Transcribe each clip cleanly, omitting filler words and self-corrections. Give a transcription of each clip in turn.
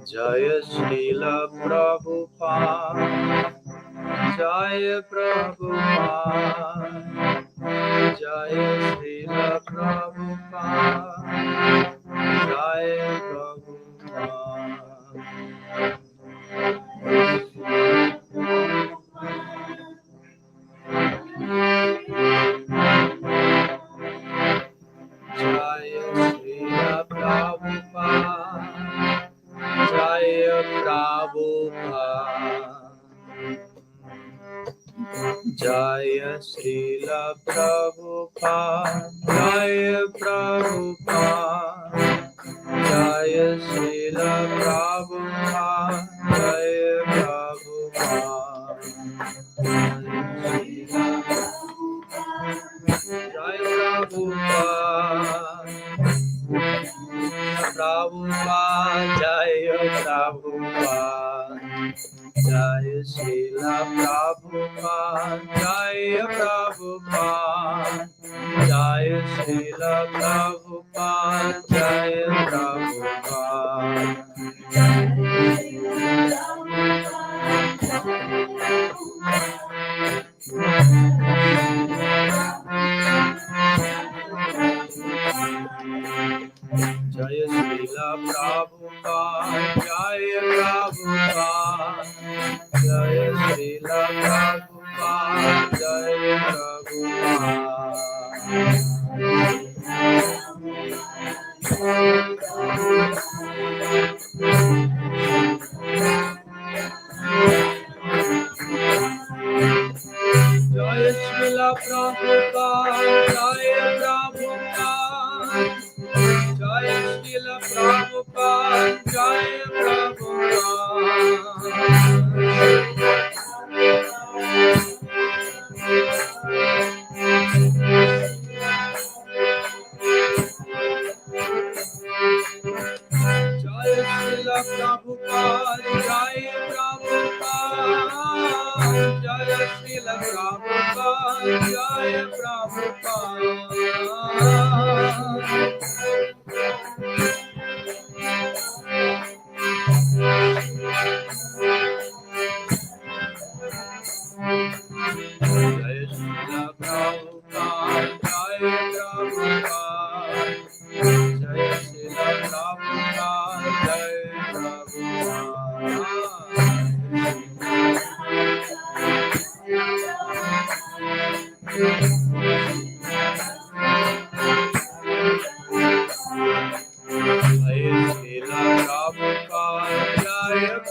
Jaya Srila Prabhupada, Jaya Prabhupada, Jaya Srila Prabhupada, Jaya Prabhupada. Jaya Srila Prabhupada, Jaya Prabhupada, Jaya Srila Prabhupada, Jaya Prabhupada, Jaya Srila Prabhupada, Jaya Prabhupada, Jaya Prabhupada, Prabhupada, Jaya Prabhupada, Jaya Srila Prabhupada, Jaya Prabhupada, Jaya Srila Prabhupada, Jaya Prabhupada. Jaya Srila Prabhupada, Jaya Prabhupada, Jaya Srila Prabhupada, Jaya Jaya Srila Prabhupada, Jaya Prabhupada, Jaya Srila Prabhupada, Jaya Jaya Srila Prabhupada, Jaya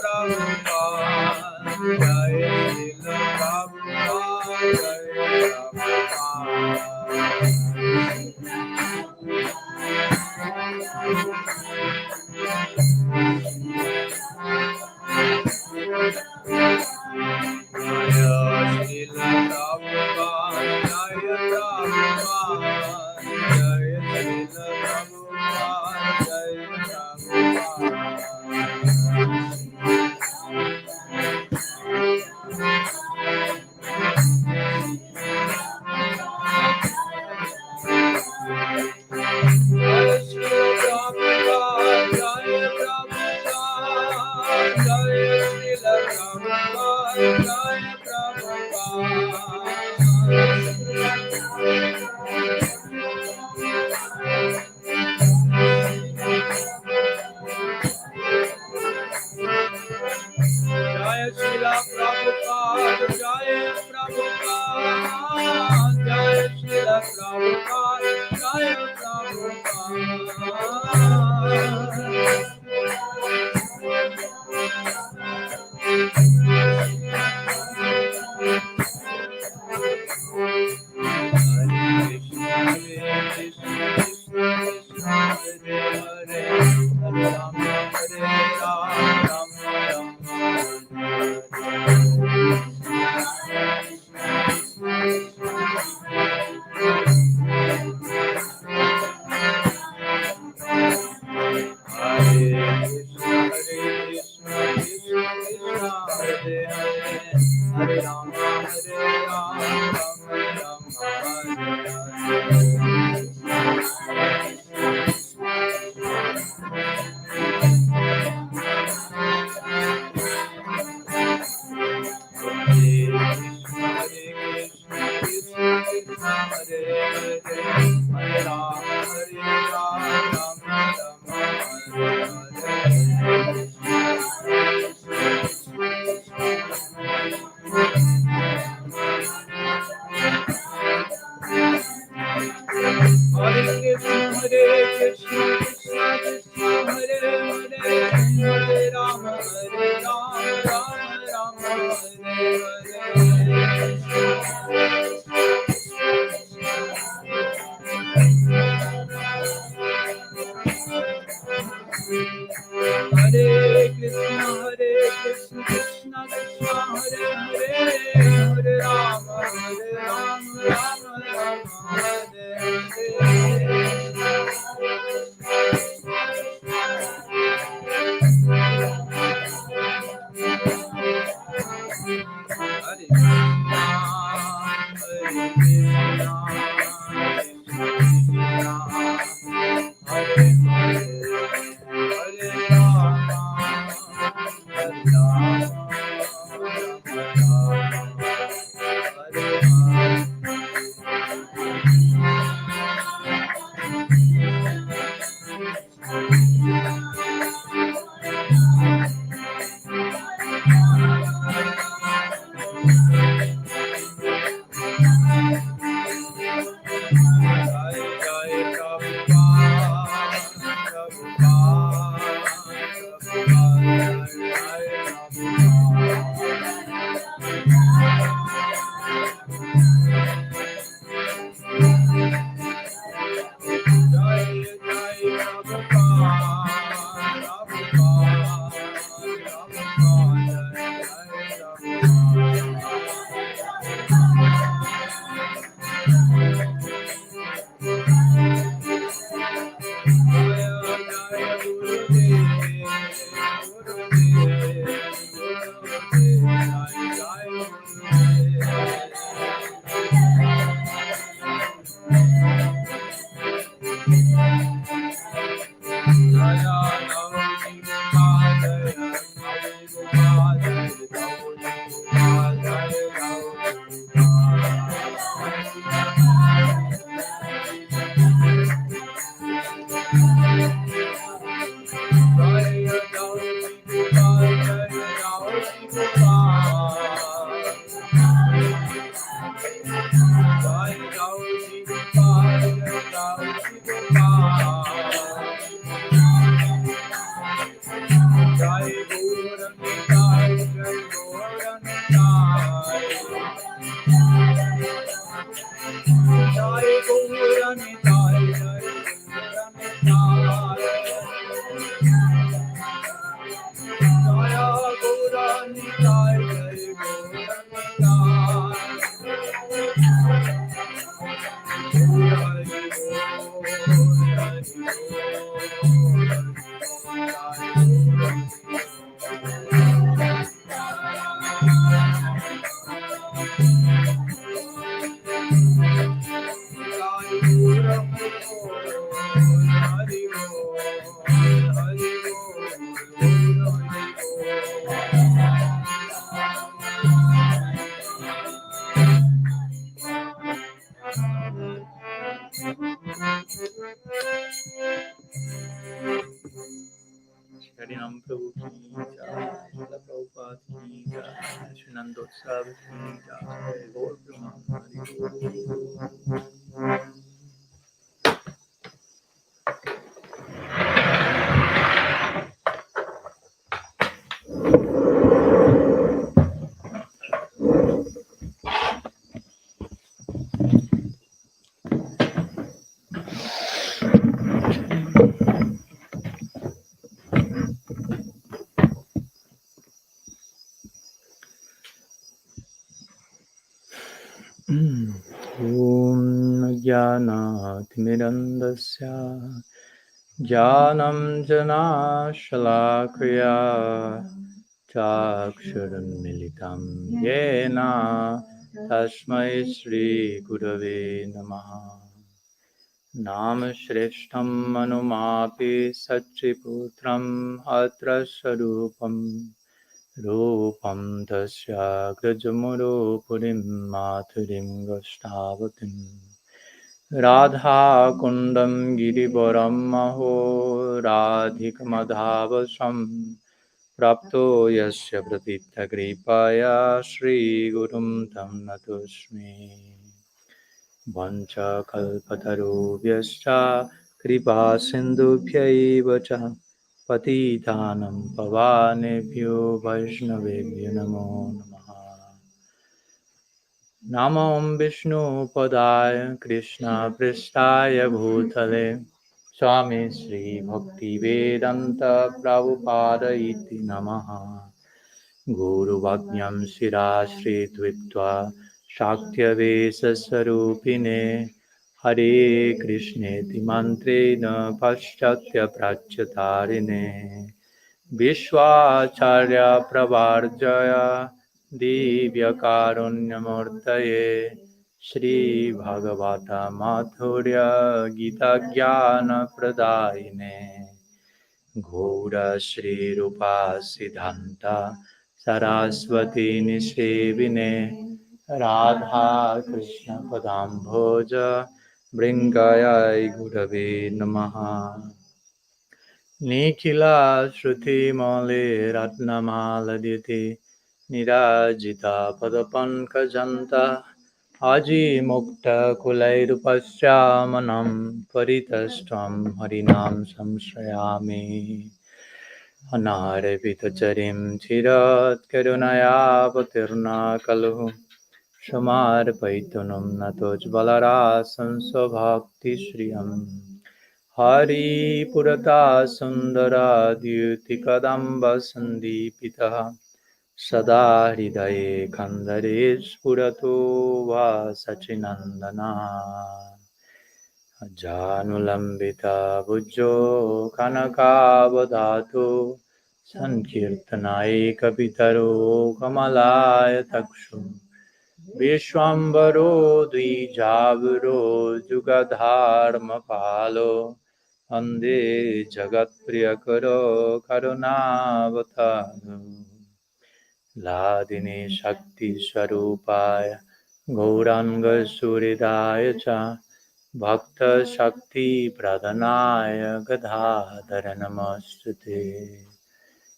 Prabhupada, Jaya Srila Prabhupada, Jaya Jaya Srila Prabhupada, Jaya Prabhupada, Jaya Srila Prabhupada, Jaya Hare Krishna, Krishna Krishna, Hare Hare, Hare Rama, Rama Rama, Hare Harinam Prabhu ki jai, Srila Prabhupada ki jai, Sri Nandotsav ki jai, Gaur Premanandi. Om Jnana-timirandasya Jnanam Jana Shalakaya Chaksharam Militam Yena Tasmai Shri Gurave Namaha. Nam Shreshtam Manumapi Satriputram Atra Sarupam Rupam Tasya Grajamuro Purim Mathurim Gastavatim Radha Kundam Girivaram Maho Radhikamadhavasam Prapto Yasya Pratitha Kripaya Shri Gurum Tam Natusmi Vancha Kalpatarubhyascha Kripa Sindhubhyaiva cha Patitanam Pavanebhyo Vaishnavebhyo Namo Namaha. Namo Vishnu Padaya Krishna Pristaya Bhutale Swami Sri Bhaktivedanta Prabhupada iti namaha. Guru Bhagnyam Shira Shri Dvitva Shaktya Sarupine Hare Krishna Mantrena Paschatya Prachyarine Vishwacharya Pravarjaya Divya Karunyamurtaye Shri Bhagavata Madhurya Gita Jnana Pradayine Ghoda Shri Rupa Siddhanta Saraswati Nishevine Radha Krishna Padambhoja Bringaya Gurave Namaha Nikhila Shruti Male Ratnamaladiti Nirajita Padapankajanta Aji Mukta Kulairupasyamanam Paritastvam Harinam Samshrayami Anarvitacharim Chirat Karunaya Patirna Kalu Shamarpaitunam Natoj Balara Sansvabhakti Shriyam Hari Purata Sundara Dyuti Kadamba Sandipita Sada Hridaye Kandaresh Purato Va Sachinandana Janulambita Bujjo Kanakavadatu Sankirtanai Kapitaro Kamalaya Takshu Vishwambaro Dwijavaro Jugadharma Palo Ande Jagat Priyakaro Karunavataru Ladini Shakti Swarupaya Gauranga Suridaya Cha Bhakta Shakti Pradhanaya Gadadhara Namostute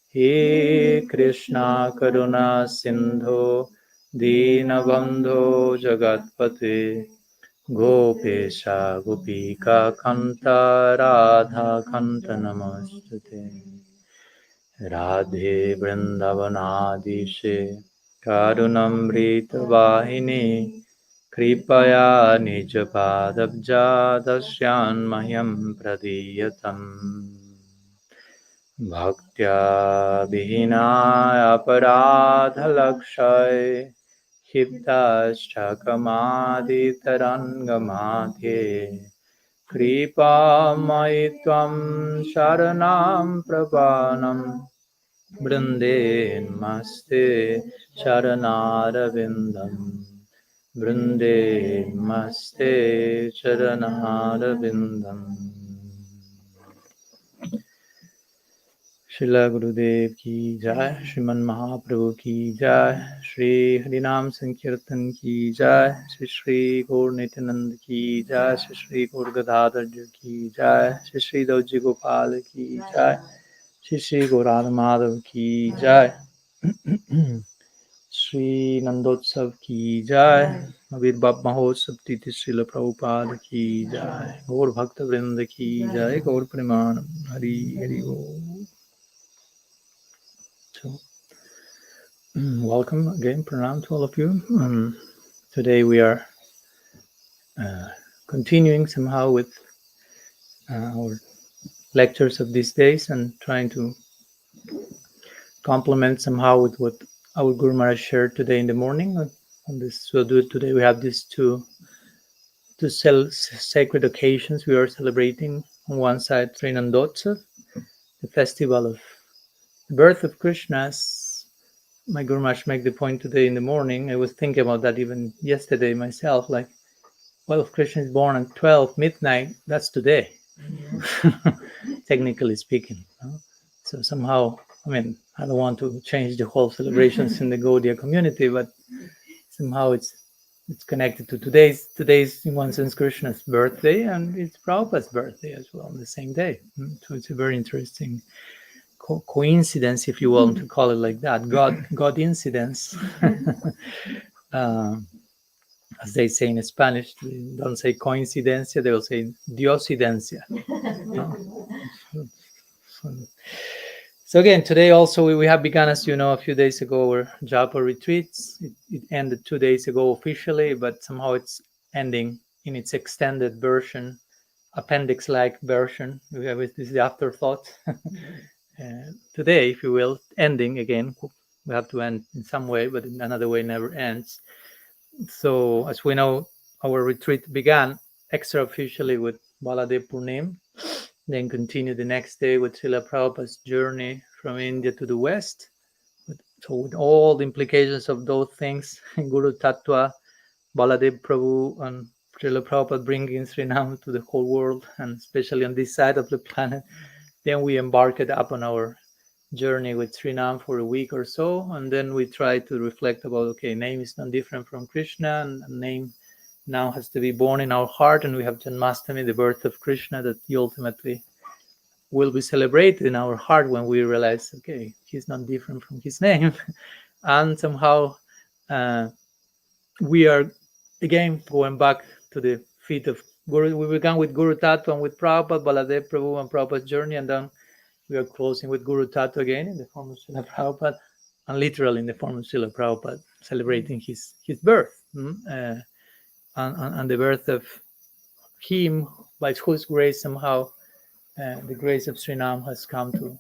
He Krishna Karuna Sindho Dinabandho Jagatpate Gopesha Gopika Kanta Radha Kanta Namostute Radhe Vrindavanadishe Karunamrita Vahini Kripaya Nijapadabja Dasyan Mahyam Pradiyatam Bhaktya Vihinaya Aparadhalakshay Hiptashchakamadhi Tarangamadhye Kripa Maitvam Sharanam Prapanam Brinde Maste Sharanarvindam Brinde Maste Sharanarvindam Srila Gurudev ki jai, Shriman Mahaprabhu ki jai, Shri Harinam Sankirtan ki jai, Shri Shri Gaur Nityanand ki jai, Shri Shri Gaur Gadadhar ki jai, Shri Shri Dauji Gopal ki jai, Shri Shri Gaurada Madhav ki jai, Shri Nandotsav ki jai, Avirbhav Mahotsav Titi Srila Prabhupada ki jai, Gaur Bhakta Vrinda ki jai, Gaur Premanam, Hari Hari Bol. So, welcome again, pranam to all of you. Today we are continuing somehow with our lectures of these days and trying to complement somehow with what our Guru Maharaj shared today in the morning. On this, so today we have these two sacred occasions we are celebrating. On one side, Trinandotsav, the festival of the birth of Krishna. As my Guru Maharaj made the point today in the morning, I was thinking about that even yesterday myself, like, well, if Krishna is born at 12 midnight, that's today, technically speaking. So somehow, I mean, I don't want to change the whole celebrations in the Gaudiya community, but somehow it's connected to today's, in one sense, Krishna's birthday, and it's Prabhupada's birthday as well on the same day. So it's a very interesting coincidence, if you want to call it like that, God incidence. As they say in Spanish, they don't say coincidencia, they will say diosidencia. So again, today also we have begun, as you know, a few days ago, our Japa retreats. It ended 2 days ago officially, but somehow it's ending in its extended version appendix-like version. We have this is the afterthought. Today, if you will, ending again. We have to end in some way, but in another way never ends. So, as we know, our retreat began extra-officially with Baladev Purnim, then continued the next day with Srila Prabhupada's journey from India to the West. So, with all the implications of those things, Guru Tattva, Baladev Prabhu, and Srila Prabhupada bringing Srinam to the whole world, and especially on this side of the planet, then we embarked upon our journey with Srinam for a week or so, and then we tried to reflect about, okay, name is not different from Krishna, and name now has to be born in our heart, and we have Janmashtami, the birth of Krishna, that he ultimately will be celebrated in our heart when we realize, okay, he's not different from his name. And somehow we are again going back to the feet of Guru. We began with Guru Tattva and with Prabhupada, Baladev Prabhu and Prabhupada's journey, and then we are closing with Guru Tattva again in the form of Srila Prabhupada, and literally in the form of Srila Prabhupada, celebrating his birth, and the birth of him, by whose grace somehow the grace of Srinam has come to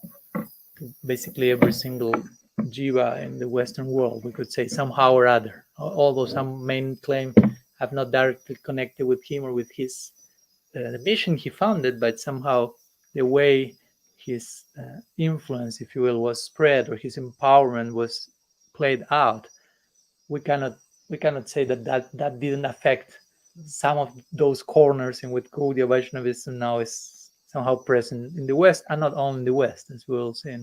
basically every single jiva in the Western world, we could say, somehow or other. Although some may claim have not directly connected with him or with his the mission he founded, but somehow the way his influence, if you will, was spread, or his empowerment was played out, we cannot say that didn't affect some of those corners in which Gaudiya Vaishnavism now is somehow present in the West, and not only in the West, as we will see.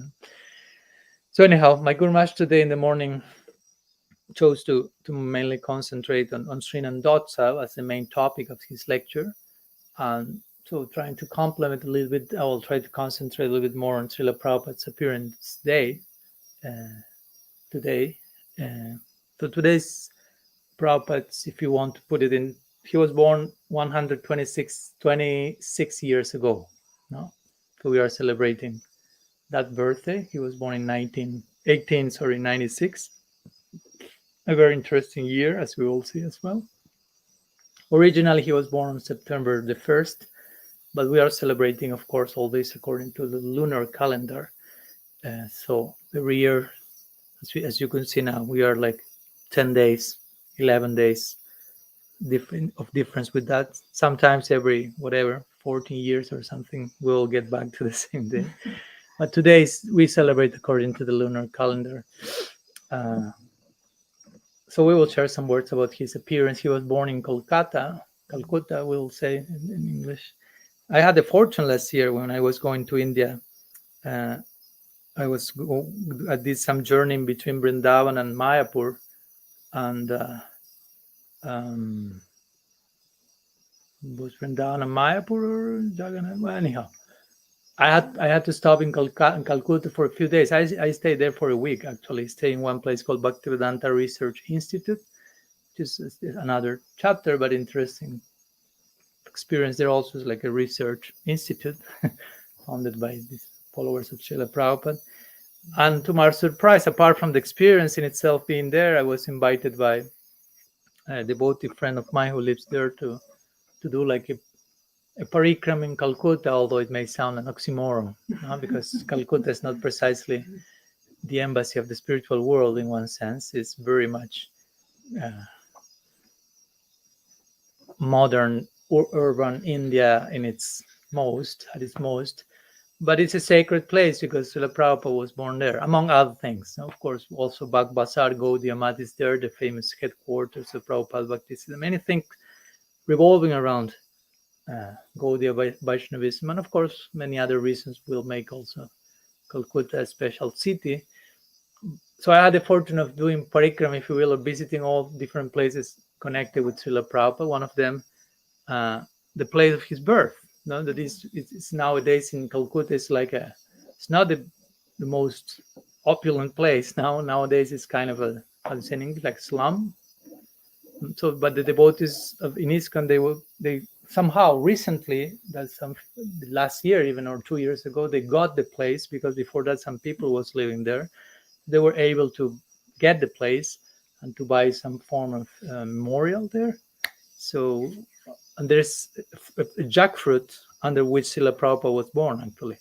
So anyhow, my Guru Maharaj today in the morning chose to mainly concentrate on Srinam Dotsav as the main topic of his lecture. And so trying to complement a little bit, I will try to concentrate a little bit more on Srila Prabhupada's appearance day today. So today's Prabhupada's, if you want to put it in, he was born 26 years ago. No? So we are celebrating that birthday. He was born in 96. A very interesting year, as we will see as well. Originally, he was born on September the 1st, but we are celebrating, of course, all this according to the lunar calendar. So every year, as you can see now, we are like 10 days, 11 days difference with that. Sometimes every 14 years or something, we'll get back to the same day. But today we celebrate according to the lunar calendar. So we will share some words about his appearance. He was born in Calcutta, we'll say in English. I had the fortune last year when I was going to India. I did some journey between Vrindavan and Mayapur, and was Vrindavan and Mayapur or Jagannath? Well, anyhow, I had to stop in Calcutta for a few days. I stayed there for a week, actually, staying in one place called Bhaktivedanta Research Institute, which is another chapter, but interesting experience. There also is like a research institute founded by these followers of Srila Prabhupada. And to my surprise, apart from the experience in itself being there, I was invited by a devotee friend of mine who lives there to do like a parikram in Calcutta, although it may sound an oxymoron, because Calcutta is not precisely the embassy of the spiritual world in one sense. It's very much modern or urban India at its most, but it's a sacred place because Srila Prabhupada was born there, among other things. Of course, also Bagbazar, Gaudiya Math is there, the famous headquarters of Prabhupada Bhaktisiddhanta. Many things revolving around Gaudiya Vaishnavism, and of course many other reasons will make also Calcutta a special city. So I had the fortune of doing parikram, if you will, or visiting all different places connected with Srila Prabhupada. One of them, the place of his birth. That is, it's nowadays in Calcutta, it's it's not the most opulent place nowadays. It's kind of a, how to say in English, like slum. So, but the devotees in ISKCON, they somehow recently, last year even, or 2 years ago, they got the place, because before that some people was living there. They were able to get the place and to buy some form of memorial there. So and there's a jackfruit under which Srila Prabhupada was born, actually.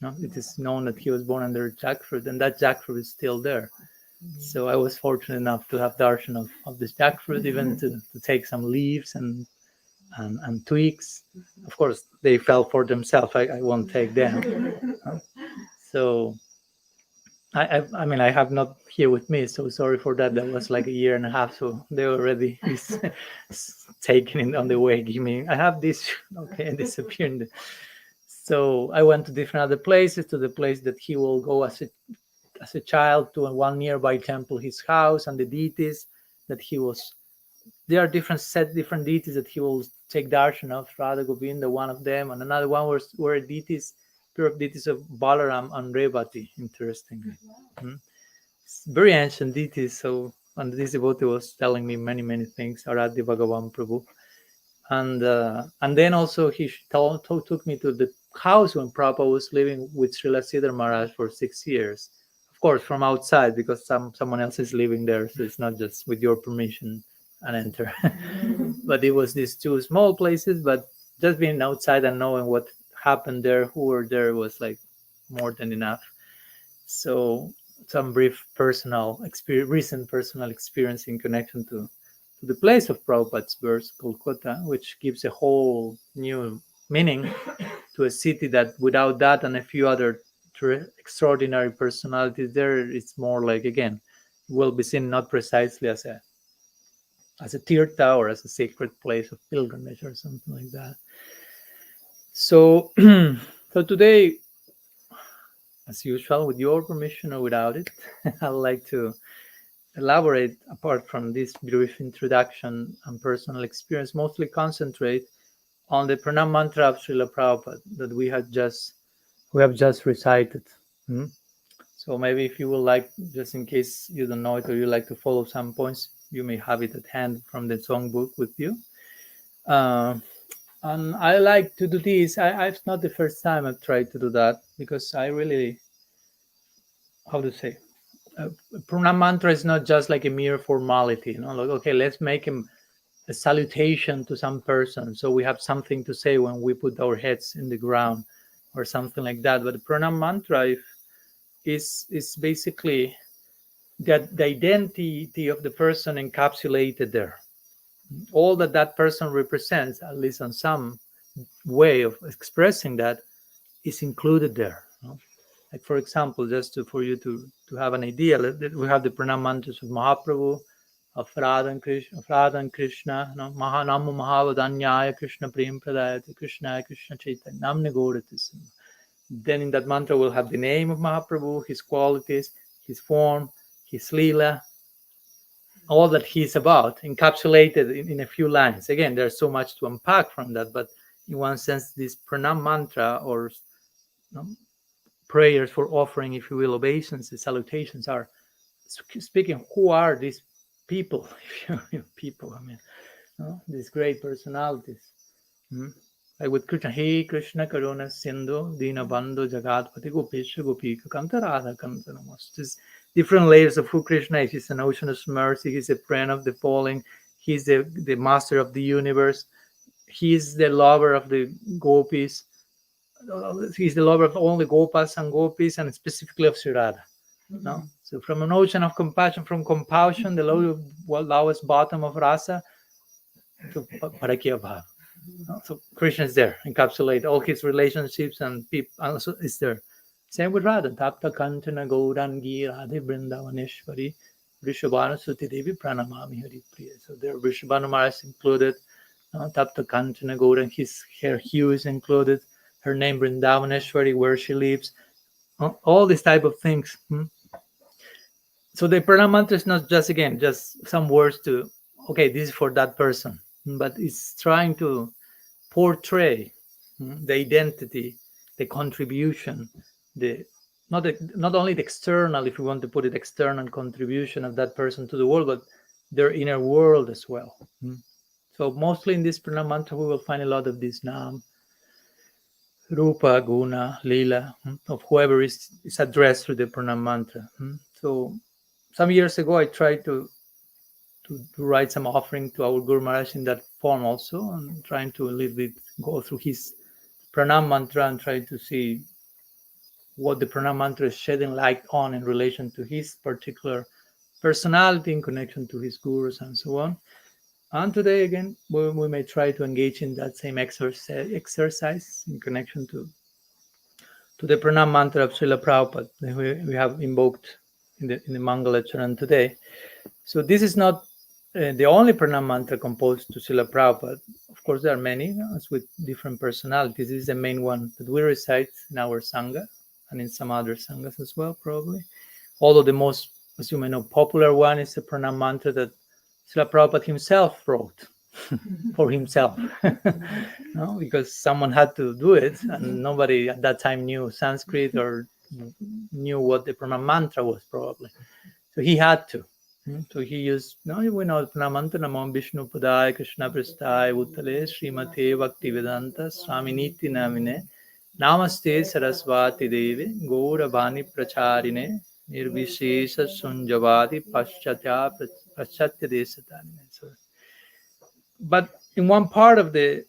No, it is known that he was born under a jackfruit, and that jackfruit is still there. So I was fortunate enough to have darshan of this jackfruit, even to take some leaves and twigs. Of course, they fell for themselves. I won't take them. So I mean, I have not here with me, so sorry for that. That was like a year and a half, so they already taken it on the way. Give me, I have this, okay, and disappeared. So I went to different other places, to the place that he will go as a child, to one nearby temple, his house, and the deities that he was. There are different deities that he will take darshan of. Radha Govinda, one of them, and another one were deities, pure deities of Balaram and Revati. Interestingly, very ancient deities. So, and this devotee was telling me many things. Aradhya Bhagavan Prabhu, and then also he took me to the house when Prabhupada was living with Srila Siddhar Maharaj for 6 years. Of course, from outside, because someone else is living there, so it's not just with your permission and enter. But it was these two small places, but just being outside and knowing what happened there, who were there, was like more than enough. So some brief recent personal experience in connection to the place of Prabhupada's birth, Kolkata, which gives a whole new meaning to a city that without that and a few other extraordinary personalities there, it's more like, again, will be seen not precisely as a tirtha or as a sacred place of pilgrimage or something like that. So so today, as usual, with your permission or without it, I'd like to elaborate, apart from this brief introduction and personal experience, mostly concentrate on the Pranama Mantra of Srila Prabhupada that we have just recited. So maybe if you would like, just in case you don't know it or you like to follow some points, you may have it at hand from the songbook with you. And I like to do this. It's not the first time I've tried to do that, because I really, how to say, Pranama Mantra is not just like a mere formality, like, okay, let's make him a salutation to some person, so we have something to say when we put our heads in the ground or something like that. But the Pranama Mantra is basically the identity of the person encapsulated there. All that person represents, at least on some way of expressing that, is included there. Like, for example, just for you to have an idea, we have the Pranama Mantras of Mahaprabhu, of Radha and Krishna, Namo Mahavadanyaya Krishna Prem Pradayate Krishna Chaitanya Namne Gauratis. Then in that mantra we'll have the name of Mahaprabhu, his qualities, his form, his lila, all that he's about, encapsulated in a few lines. Again, there's so much to unpack from that, but in one sense, this Pranama Mantra, or prayers for offering, if you will, obeisances, salutations, are speaking who are these people, people, I mean, these great personalities. Like with Krishna, Hey Krishna Karuna Sindhu Dina Bandhu Jagatpati Gopesha Gopika Kanta Radha Kanta Namas. Just different layers of who Krishna is. He's an ocean of mercy. He's a friend of the falling. He's the master of the universe. He's the lover of the gopis. He's the lover of only gopas and gopis, and specifically of Sri Radha. No? So from an ocean of compassion, from compulsion, the lowest bottom of rasa, to parakya bhava. So Krishna is there, encapsulate all his relationships and people, also is there. Same with Radha. Tapta Kanchana Gaurangi Radhe Vrindavaneshwari Vrishabhanu Suti Devi Pranamami Hari Priya. So there Vrishabhanu Maharaj is included. Tapta Kanchana Gaurangi, her hue is included. Her name Vrindavaneshwari, where she lives. All these type of things. So the Pranama Mantra is not just, again, just some words to, okay, this is for that person. But it's trying to portray the identity, the contribution, not only the external, if we want to put it, external contribution of that person to the world, but their inner world as well. So mostly in this Pranama Mantra, we will find a lot of this Nam, Rupa, Guna, Lila, of whoever is addressed through the Pranama Mantra. So some years ago, I tried to write some offering to our Guru Maharaj in that form also, and trying to a little bit go through his Pranama-Mantra and try to see what the Pranama-Mantra is shedding light on in relation to his particular personality, in connection to his gurus and so on. And today, again, we may try to engage in that same exercise in connection to the Pranama-Mantra of Srila Prabhupada that we have invoked in the Mangala Charan today. So this is not the only Pranama-Mantra composed to Srila Prabhupada. Of course, there are many, as with different personalities. This is the main one that we recite in our Sangha and in some other Sanghas as well, probably. Although the most, as you may know, popular one is the Pranama-Mantra that Srila Prabhupada himself wrote for himself, no? Because someone had to do it, and nobody at that time knew Sanskrit or knew what the Pranama-Mantra was, probably. So he had to. So he used, we know Pranama-Mantra, Namo Vishnu Padaya Krishna Prasthaya Uttale Srimate Bhaktivedanta Swami Niti Namine Namaste Saraswati Devi Gaura Bani Pracharine Nirvishesha Sunjavadi Paschatya Desatanine. So, but in one part of in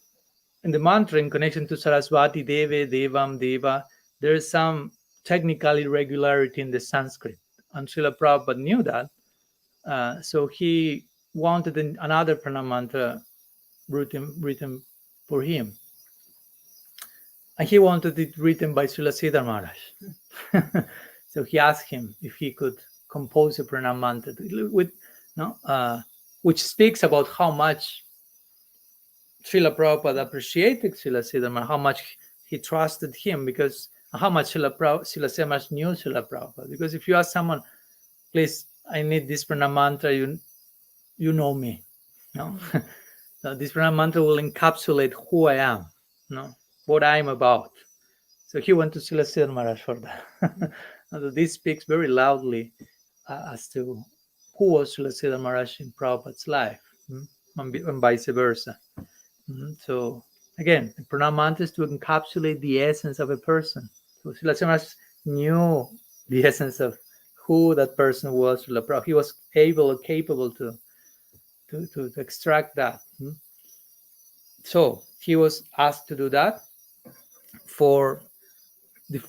the mantra, in connection to Saraswati Deve, Devam, Deva, there is some technical irregularity in the Sanskrit. And Srila Prabhupada knew that. So he wanted another Pranama-Mantra written for him. And he wanted it written by Srila Siddhar Maharaj. So he asked him if he could compose a Pranama-Mantra with, which speaks about how much Srila Prabhupada appreciated Srila Siddhar Maharaj, how much he trusted him, because how much Srila Siddhar Maharaj knew Srila Prabhupada. Because if you ask someone, please, I need this Pranama-Mantra, you know me. No? So this Pranama-Mantra will encapsulate who I am, what I am about. So he went to Srila Siddhar Maharaj for that. So this speaks very loudly as to who was Srila Siddhar Maharaj in Prabhupada's life, and vice versa. So again, the Pranama-Mantra is to encapsulate the essence of a person. So Srila Siddhar Maharaj knew the essence of who that person was. He was capable to extract that. So he was asked to do that. For the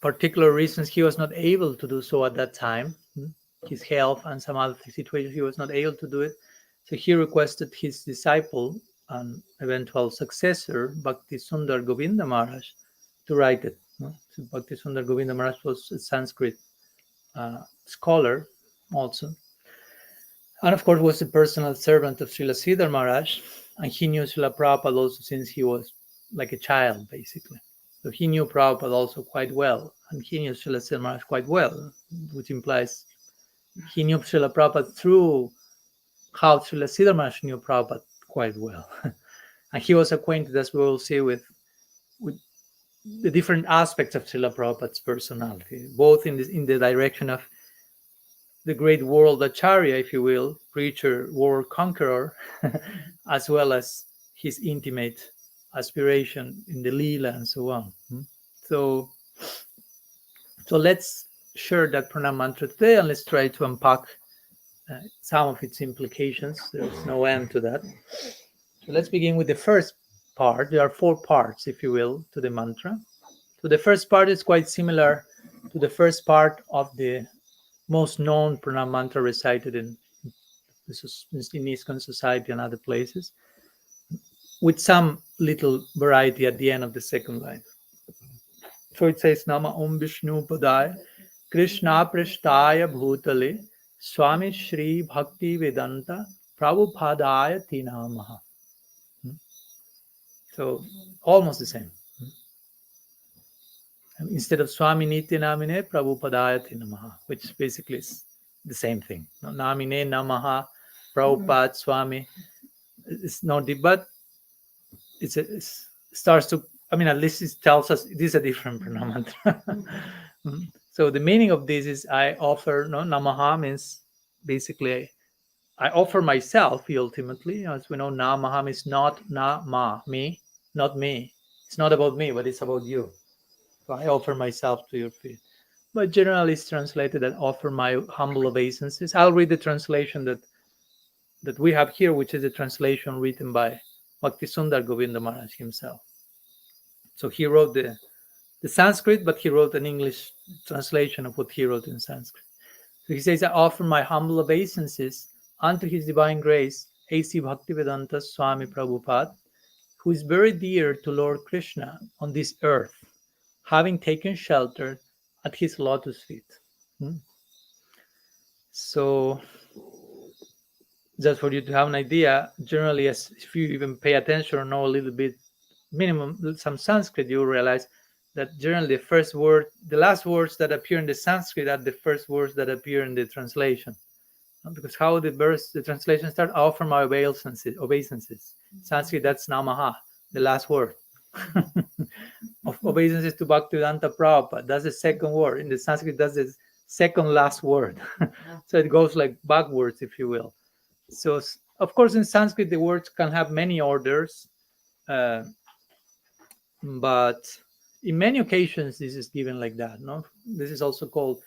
particular reasons, he was not able to do so at that time. His health and some other situations, he was not able to do it. So he requested his disciple and eventual successor, Bhakti Sundar Govinda Maharaj, to write it. So Bhakti Sundar Govinda Maharaj was a Sanskrit scholar also, and of course was a personal servant of Srila Siddhar Maharaj, and he knew Srila Prabhupada also since he was like a child, basically. So he knew Prabhupada also quite well, and he knew Srila Siddhar Maharaj quite well, which implies he knew Srila Prabhupada through how Srila Siddhar Maharaj knew Prabhupada quite well. And he was acquainted, as we will see, with the different aspects of Srila Prabhupada's personality, both in the direction of the great world acharya, if you will, preacher, world conqueror, as well as his intimate aspiration in the Leela and so on. So let's share that Pranama-Mantra today, and let's try to unpack some of its implications. There's no end to that. So let's begin with the first part. There are 4 parts, if you will, to the mantra. So the first part is quite similar to the first part of the most known Pranama-Mantra recited in ISKCON society and other places, with some little variety at the end of the second line. So it says, Nama Om Vishnu Padaya Krishna Prasthaya Bhutale Swami Shri Bhakti Vedanta Prabhupadaya Te Namaha. So almost the same. Instead of Swami Niti Namine Prabhupadaya Te Namaha, which basically is the same thing. Namine Namaha, Prabhupada, Swami. It's not deep, but it starts to, at least it tells us it is a different Pranama-Mantra. So the meaning of this is I offer, Namaha means basically I offer myself ultimately. As we know, Namaha means not Nama, me, not me. It's not about me, but it's about you. So I offer myself to your feet. But generally it's translated that offer my humble obeisances. I'll read the translation that we have here, which is a translation written by Bhaktisundar Govinda Maharaj himself. So he wrote the Sanskrit, but he wrote an English translation of what he wrote in Sanskrit. So he says, I offer my humble obeisances unto His Divine Grace, A.C. Bhaktivedanta Swami Prabhupada, who is very dear to Lord Krishna on this earth, having taken shelter at His lotus feet. So, just for you to have an idea, generally, as if you even pay attention or know a little bit, minimum some Sanskrit, you will realize that generally the first word, the last words that appear in the Sanskrit are the first words that appear in the translation. Because how the translation starts, I offer my obeisances. Sanskrit, that's namaha, the last word. Of obeisances to Bhaktivedanta Prabhupada, that's the second word. In the Sanskrit, that's the second last word. So it goes like backwards, if you will. So, of course, in Sanskrit, the words can have many orders, but in many occasions, this is given like that. No, this is also called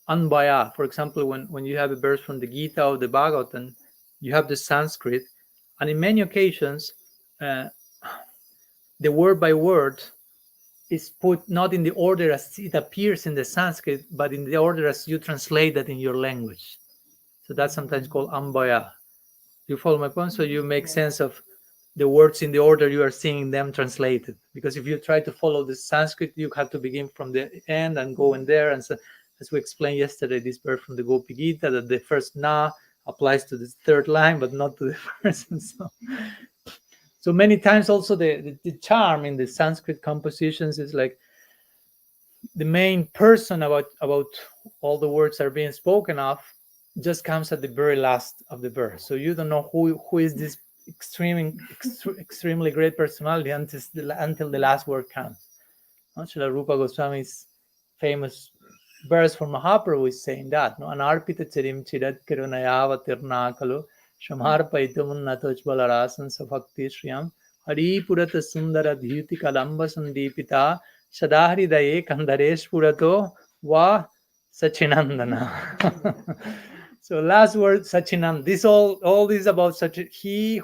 Anvaya. For example, when you have a verse from the Gita or the Bhagavatam, you have the Sanskrit, and in many occasions, the word by word is put not in the order as it appears in the Sanskrit, but in the order as you translate that in your language. So that's sometimes called Anvaya. You follow my point? So you make sense of the words in the order you are seeing them translated. Because if you try to follow the Sanskrit, you have to begin from the end and go in there. And so, as we explained yesterday, this verse from the Gopi Gita, that the first na applies to the third line, but not to the first. And so many times also the charm in the Sanskrit compositions is like the main person about all the words are being spoken of just comes at the very last of the verse. So you don't know who is this extremely great personality until the last word comes. Srila Rupa Goswami's famous verse from Mahaprabhu is saying that. Anarpita chirim chirat kirunayava tirnakalu shamarpaitum natoj balarasan sabhakti shriyam hari purata sundara dhyuti kalamba sandipita sadahri daye kandaresh purato va sachinandana. So last word, Sachinand. This all this about such he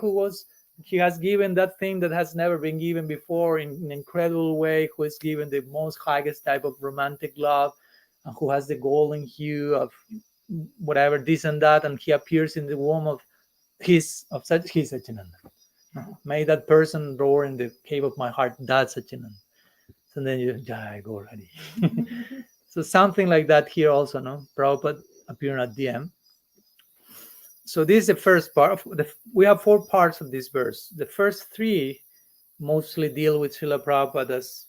has given that thing that has never been given before in an incredible way, who has given the most highest type of romantic love, and who has the golden hue of whatever this and that, and he appears in the womb of Sachinand. May that person roar in the cave of my heart, that's Sachinand. So then you go already. So something like that here also, no? Prabhupada appearing at the end. So this is the first part. We have 4 parts of this verse. The first 3 mostly deal with Srila Prabhupada as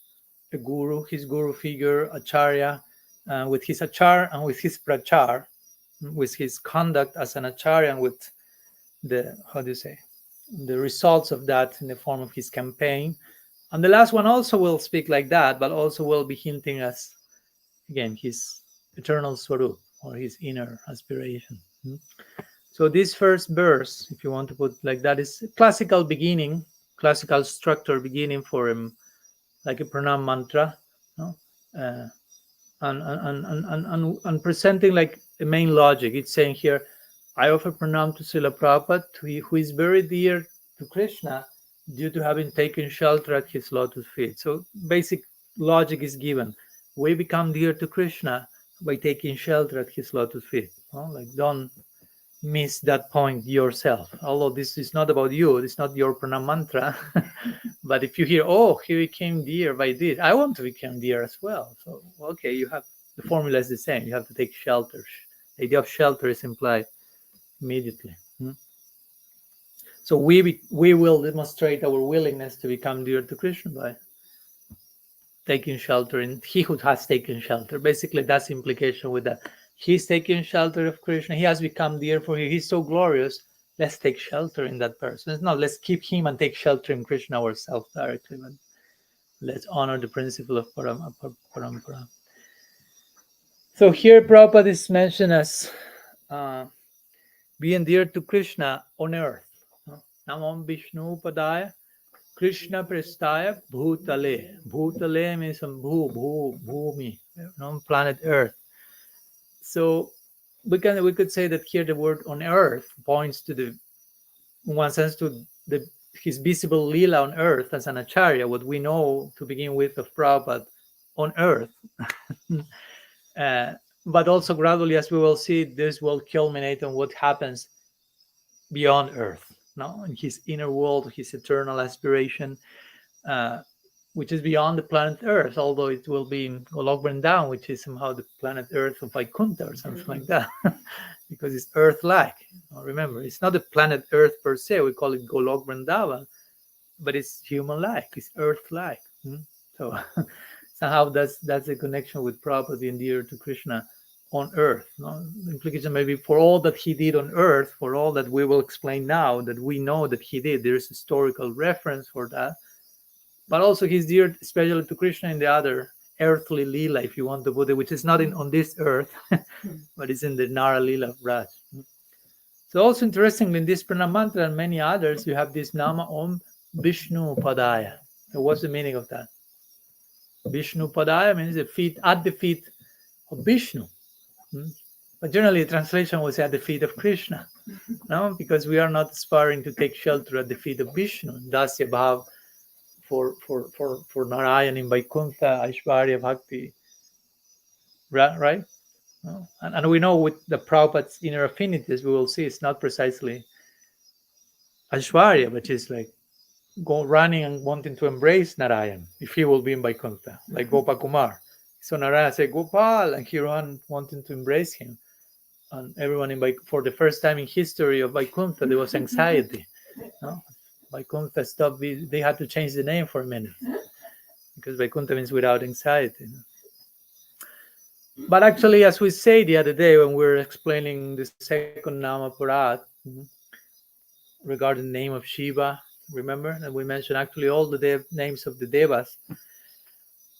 a guru, his guru figure, acharya, with his achar and with his prachar, with his conduct as an acharya, and with the results of that in the form of his campaign. And the last one also will speak like that, but also will be hinting us, again, his eternal swarup, or his inner aspiration. So this first verse, if you want to put like that, is a classical beginning, classical structure beginning for him, like a pranam mantra, no? And presenting like a main logic. It's saying here, I offer pranam to Srila Prabhupada, who is very dear to Krishna due to having taken shelter at his lotus feet. So basic logic is given. We become dear to Krishna by taking shelter at his lotus feet. Like, don't miss that point yourself. Although this is not about you, it's not your pranam mantra. But if you hear, oh, he became dear by this, I want to become dear as well. So, okay, you have, the formula is the same. You have to take shelter. The idea of shelter is implied immediately. So we will demonstrate our willingness to become dear to Krishna by taking shelter in he who has taken shelter. Basically, that's the implication with that. He's taking shelter of Krishna. He has become dear for him. He's so glorious. Let's take shelter in that person. It's not let's keep him and take shelter in Krishna ourselves directly, but let's honor the principle of parampara. So here Prabhupada is mentioned as being dear to Krishna on earth. Namam Vishnu Padaya Krishna Prestaya Bhutale. Bhutale means bhumi, planet Earth. So we could say that here the word on earth points to in one sense to the his visible lila on earth as an acharya, what we know to begin with of Prabhupada on earth. But also gradually, as we will see, this will culminate on what happens beyond earth, no, in his inner world, his eternal aspiration, which is beyond the planet Earth, although it will be in Golok Vrindavan, which is somehow the planet Earth of Vaikuntha or something like that, because it's Earth-like. Remember, it's not the planet Earth per se. We call it Golok Vrindavan, but it's human-like. It's Earth-like. So somehow that's the connection with Prabhupada, the endearer to Krishna on Earth. No? The implication maybe for all that he did on Earth, for all that we will explain now, that we know that he did, there's historical reference for that. But also he's dear especially to Krishna in the other earthly lila, if you want to put it, which is not on this earth, but it's in the Nara lila of Raj. So also interestingly, in this Pranama-mantra and many others, you have this Nama Om Vishnu Padaya. So what's the meaning of that? Vishnu Padaya means the feet, at the feet of Vishnu. But generally the translation was at the feet of Krishna. No? Because we are not aspiring to take shelter at the feet of Vishnu. Dasya Bhav for Narayan in Vaikuntha, Aishwarya Bhakti, right? No? And we know with the Prabhupada's inner affinities, we will see it's not precisely Aishwarya, but it's like running and wanting to embrace Narayan if he will be in Vaikuntha, like Gopakumar. So Narayan said, Gopal, and he ran wanting to embrace him. And everyone in for the first time in history of Vaikuntha, there was anxiety. No? Vaikuntha stopped, they had to change the name for a minute because Vaikuntha means without anxiety. But actually, as we say the other day when we were explaining the second Nama Parat regarding the name of Shiva, remember? And we mentioned actually all the names of the Devas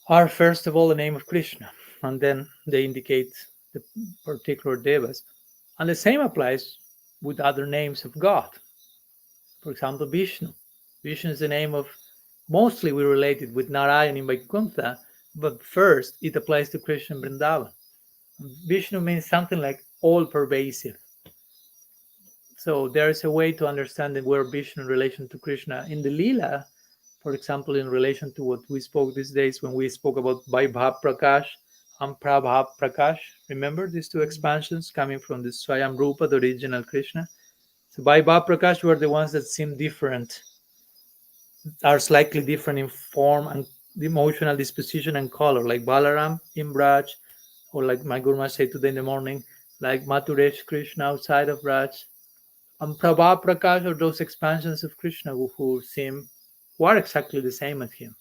are first of all the name of Krishna, and then they indicate the particular Devas. And the same applies with other names of God. For example, Vishnu. Vishnu is the name of, mostly we related with Narayan in Vaikuntha, but first it applies to Krishna in Vrindavan. Vishnu means something like all-pervasive. So there is a way to understand the word Vishnu in relation to Krishna in the Leela, for example, in relation to what we spoke these days when we spoke about Vaibhav Prakash and Prabhav Prakash. Remember these two expansions coming from the Swayam Rupa, the original Krishna? So Vaibhav Prakash were the ones that seem different, are slightly different in form and the emotional disposition and color, like Balaram in Braj, or like my Guru Maharaj said today in the morning, like Mathuresh Krishna outside of Braj. And Prabha Prakash are those expansions of Krishna who are exactly the same as him.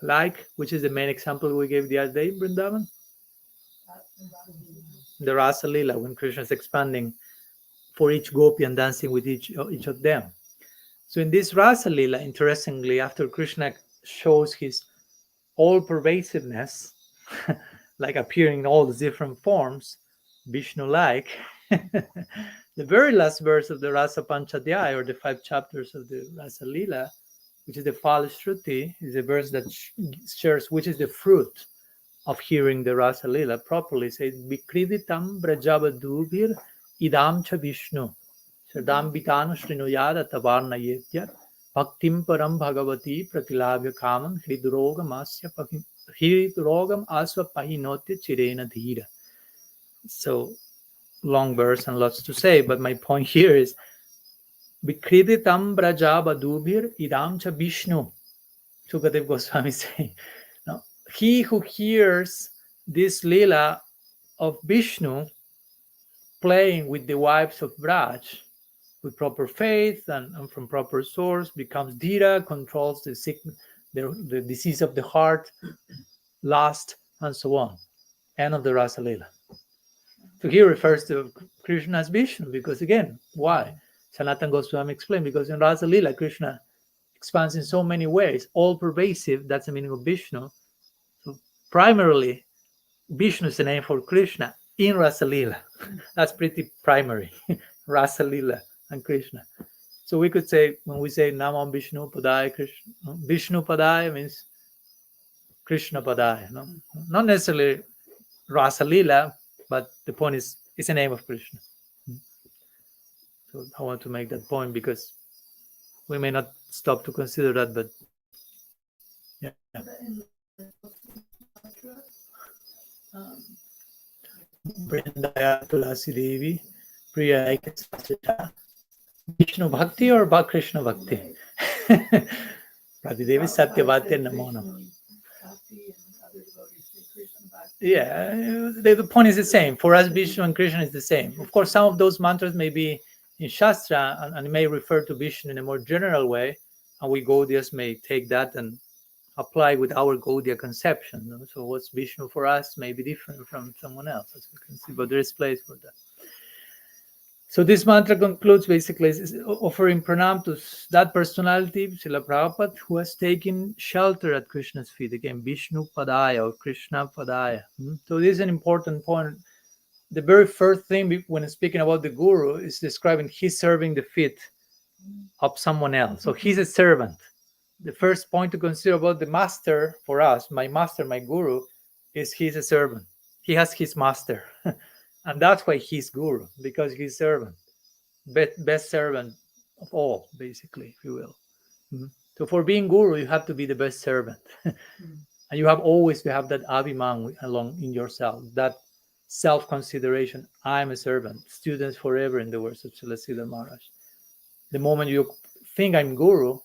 Like, which is the main example we gave the other day in Vrindavan? The Rasa Lila, when Krishna is expanding for each gopi and dancing with each of them. So in this Rasa Lila, interestingly, after Krishna shows his all-pervasiveness, like appearing in all the different forms, Vishnu-like, the very last verse of the Rasa Panchadhyaya, or the 5 chapters of the Rasa Lila, which is the Falashruti, is a verse that shares which is the fruit of hearing the Rasa Lila properly. It says, Vikriditam brajavadubhir idam cha Vishnu, Shradam vitanu srinuyada tavarna yetya, Bhaktim param bhagavati pratilabhya kaman, hridrogam asva pahinotya chirena dhira. So, long verse and lots to say, but my point here is, Vikriditam brajavadubhir idam cha Vishnu. Sukadev Goswami saying, now, he who hears this lila of Vishnu playing with the wives of Braj with proper faith and from proper source becomes dhira, controls the sickness, the disease of the heart, lust, and so on. End of the Rasa Lila. So he refers to Krishna as Vishnu because again, why? Sanatana Goswami explained, because in Rasa Lila, Krishna expands in so many ways, all-pervasive, that's the meaning of Vishnu. So primarily, Vishnu is the name for Krishna in Rasa Lila. That's pretty primary, Rasa Lila and Krishna. So we could say, when we say Namam Vishnu Padaya Krishna, Vishnu Padaya means Krishna Padaya. No? Not necessarily Rasa Lila, but the point is, it's the name of Krishna. So I want to make that point because we may not stop to consider that, but yeah. Brindaya Tulasi Devi, Priya Aikasasita, Vishnu Bhakti or Krishna Bhakti? Pradidevi Satyavati Namo Namo. Yeah, the point is the same. For us, Vishnu and Krishna is the same. Of course, some of those mantras may be in Shastra and may refer to Vishnu in a more general way, and we Gaudiyas may take that and apply with our Gaudiya conception. You know? So what's Vishnu for us may be different from someone else, as we can see, but there is place for that. So this mantra concludes basically offering pranam to that personality, Srila Prabhupada, who has taken shelter at Krishna's feet. Again, Vishnu Padaya or Krishna Padaya. So this is an important point. The very first thing when speaking about the guru is describing he's serving the feet of someone else. So he's a servant. The first point to consider about the master for us, my master, my guru, is he's a servant. He has his master. And that's why he's guru, because he's servant. Best servant of all, basically, if you will. So for being guru, you have to be the best servant. And you have always to have that abhiman along in yourself, that self-consideration. I'm a servant. Students forever, in the words of Srila Maharaj. The moment you think I'm guru,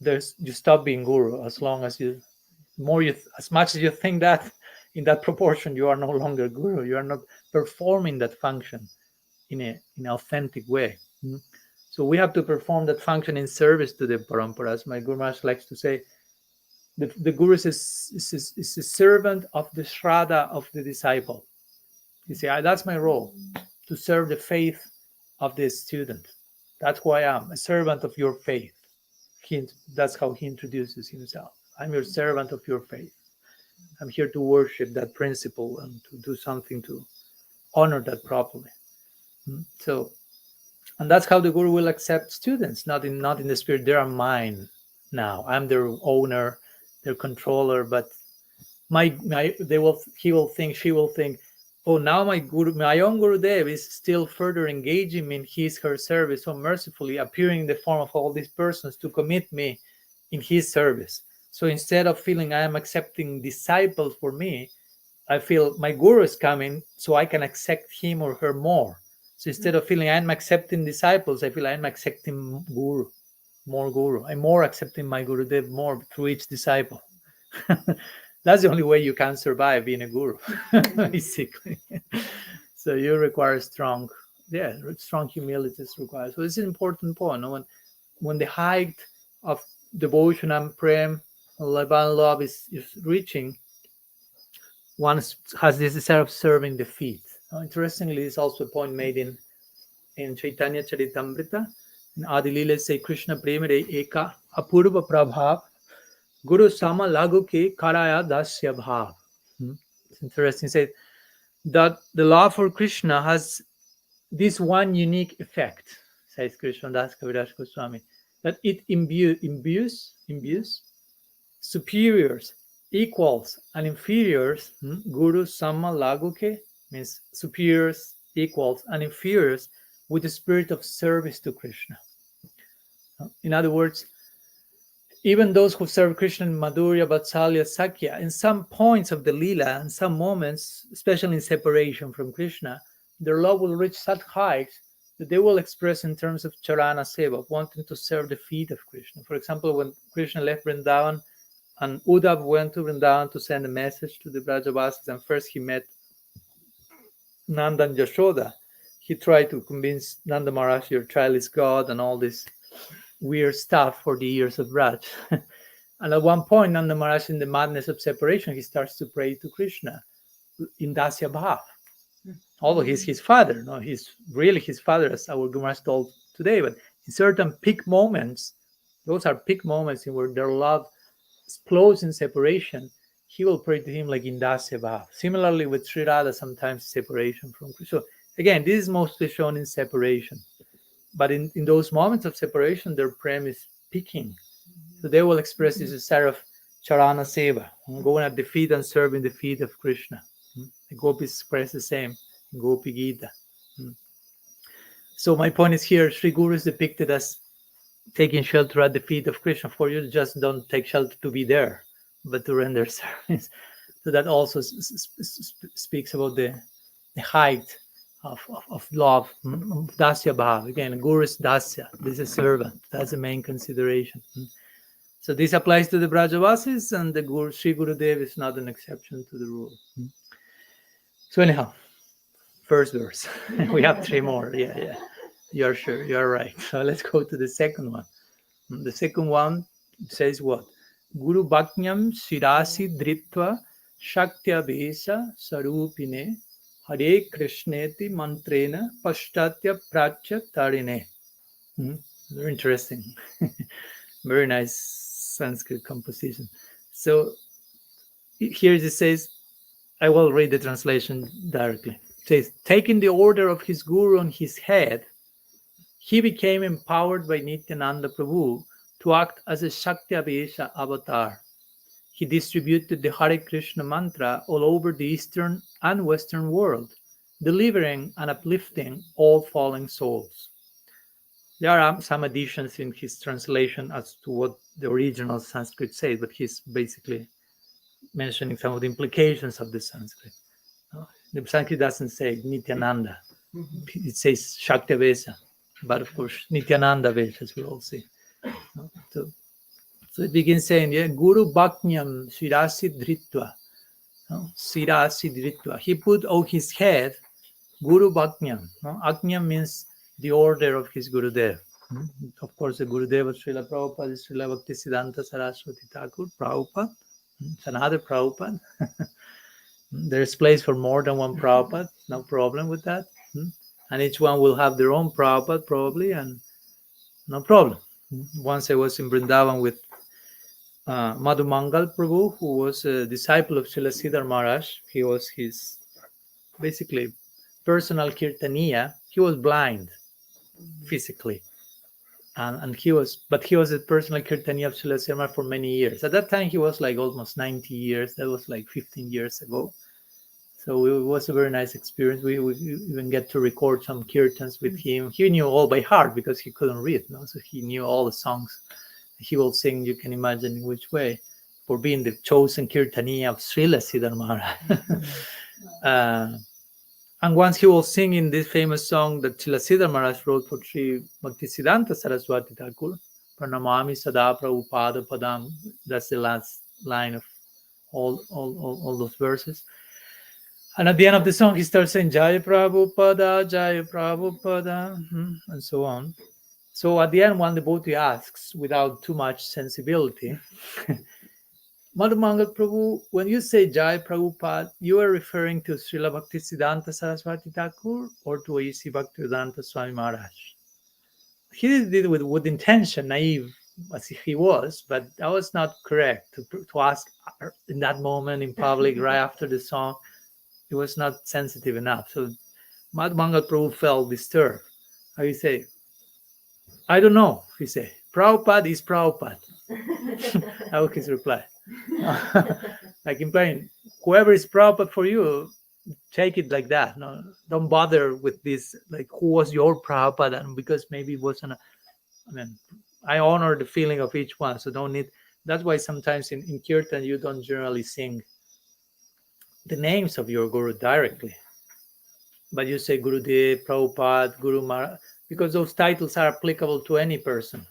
you stop being guru. As long as as much as you think that, in that proportion, you are no longer guru. You are not performing that function in an authentic way. So we have to perform that function in service to the parampara. As my Guru Maharaj likes to say, the guru is a servant of the shraddha of the disciple. You see, that's my role, to serve the faith of the student. That's who I am, a servant of your faith. That's how he introduces himself. I'm your servant of your faith. I'm here to worship that principle and to do something to honor that properly. So, and that's how the guru will accept students, not in the spirit, they are mine now. I'm their owner, their controller, but she will think, oh, now my own Gurudev is still further engaging me in her service so mercifully, appearing in the form of all these persons to commit me in his service. So instead of feeling I am accepting disciples for me, I feel my guru is coming so I can accept him or her more. So instead of feeling I'm accepting disciples, I feel I'm accepting guru, more guru. I'm more accepting my Gurudev more through each disciple. That's the only way you can survive being a guru, basically. So you require strong humility is required. So it's an important point. When the height of devotion and prem, love is reaching, one has this desire of serving the feet. Interestingly, it's also a point made in Chaitanya Charitamrita. In Adilila say Krishna Premare Eka Apurva Prabhav Guru Sama Lagu Ke Karaya Dasya Bhav. It's interesting. Say that the love for Krishna has this one unique effect, says Krishna Das Kaviraj Goswami, that it imbues superiors, equals, and inferiors. Guru Sama Lagu Ke means superiors, equals, and inferiors with the spirit of service to Krishna. In other words, even those who serve Krishna in Madhurya, Vatsalya, Sakya, in some points of the Leela, in some moments, especially in separation from Krishna, their love will reach such heights that they will express in terms of Charana Seva, wanting to serve the feet of Krishna. For example, when Krishna left Vrindavan and Uddhav went to Vrindavan to send a message to the Brajavasis, and first he met Nanda and Yashoda, he tried to convince Nanda Maharaj, your child is God, and all this weird stuff for the ears of Braj. And at one point, Nanda Maharaj, in the madness of separation, he starts to pray to Krishna in Dasya Bhav. Although he's his father, no, he's really his father, as our Guru Maharaj told today. But in certain peak moments, those are peak moments in where their love explodes in separation, he will pray to him like in Dasya Bhav. Similarly with Sri Radha, sometimes separation from Krishna. So again, this is mostly shown in separation. But in those moments of separation, their prem is peaking. So they will express this desire of Charana Seva, going at the feet and serving the feet of Krishna. The gopis express the same in Gopi Gita. So my point is here, Sri Guru is depicted as taking shelter at the feet of Krishna. For you, just don't take shelter to be there, but to render service. So that also speaks about the height of love, dasya bhav. Again, guru is dasya. This is servant. That's the main consideration. So this applies to the Brajavasis, and the Guru, Sri Gurudev is not an exception to the rule. So anyhow, first verse. We have three more. Yeah. You're sure. You're right. So let's go to the second one. The second one says what? Guru Bhaknyam Shirasi Dritva Shaktya Vesa Sarupine Hare Krishneti Mantrena Pashtatya Prachya Tarine. Very interesting. Very nice Sanskrit composition. So here it says, I will read the translation directly. It says, taking the order of his guru on his head, he became empowered by Nityananda Prabhu to act as a Shaktya-Vesha avatar. He distributed the Hare Krishna mantra all over the Eastern and Western world, delivering and uplifting all fallen souls. There are some additions in his translation as to what the original Sanskrit says, but he's basically mentioning some of the implications of the Sanskrit. The Sanskrit doesn't say Nityananda. It says Shaktya-Vesha. But of course, Nityananda Vesha, as we all see. So it begins saying, Guru Bhaknyam Shirasi Dritva. Shirasi Dritva. He put on his head Guru Bhaknyam. Aknyam means the order of his Gurudev. Of course, the Gurudev of Srila Prabhupada is Srila Bhaktisiddhanta Saraswati Thakur, Prabhupada. It's another Prabhupada. There's place for more than one Prabhupada. No problem with that. And each one will have their own Prabhupada probably, and no problem. Once I was in Vrindavan with Madhu Mangal Prabhu, who was a disciple of Srila Siddhar Maharaj. He was his basically personal kirtaniya. He was blind physically, and he was a personal kirtaniya of Srila Siddhar Maharaj for many years. At that time, he was like almost 90 years. That was like 15 years ago. So it was a very nice experience. We even get to record some kirtans with him. He knew all by heart because he couldn't read, so he knew all the songs. He will sing, you can imagine in which way, for being the chosen kirtaniya of Srila Siddhar Maharaj. And once he was singing this famous song that Srila Siddhar Maharaj wrote for Sri Bhaktisiddhanta Saraswati Thakur, Pranamami Sada Prabhupada Padam. That's the last line of all those verses. And at the end of the song, he starts saying, Jaya Prabhupada, Jaya Prabhupada, and so on. So at the end, one devotee asks, without too much sensibility, Madhu Mangal Prabhu, when you say Jaya Prabhupada, you are referring to Srila Bhaktisiddhanta Saraswati Thakur or to A.C. Bhaktivedanta Swami Maharaj? He did it with intention, naive as he was, but that was not correct to ask in that moment in public right after the song. It was not sensitive enough. So Madhu Mangal Prabhu felt disturbed. How you say? I don't know, he said. Prabhupada is Prabhupada. That was his reply. Like implying, whoever is Prabhupada for you, take it like that. No, don't bother with this, like who was your Prabhupada, and because maybe it wasn't I honor the feeling of each one, so don't need. That's why sometimes in Kirtan you don't generally sing the names of your guru directly, but you say Gurudev, Prabhupada, Guru Maharaj, because those titles are applicable to any person.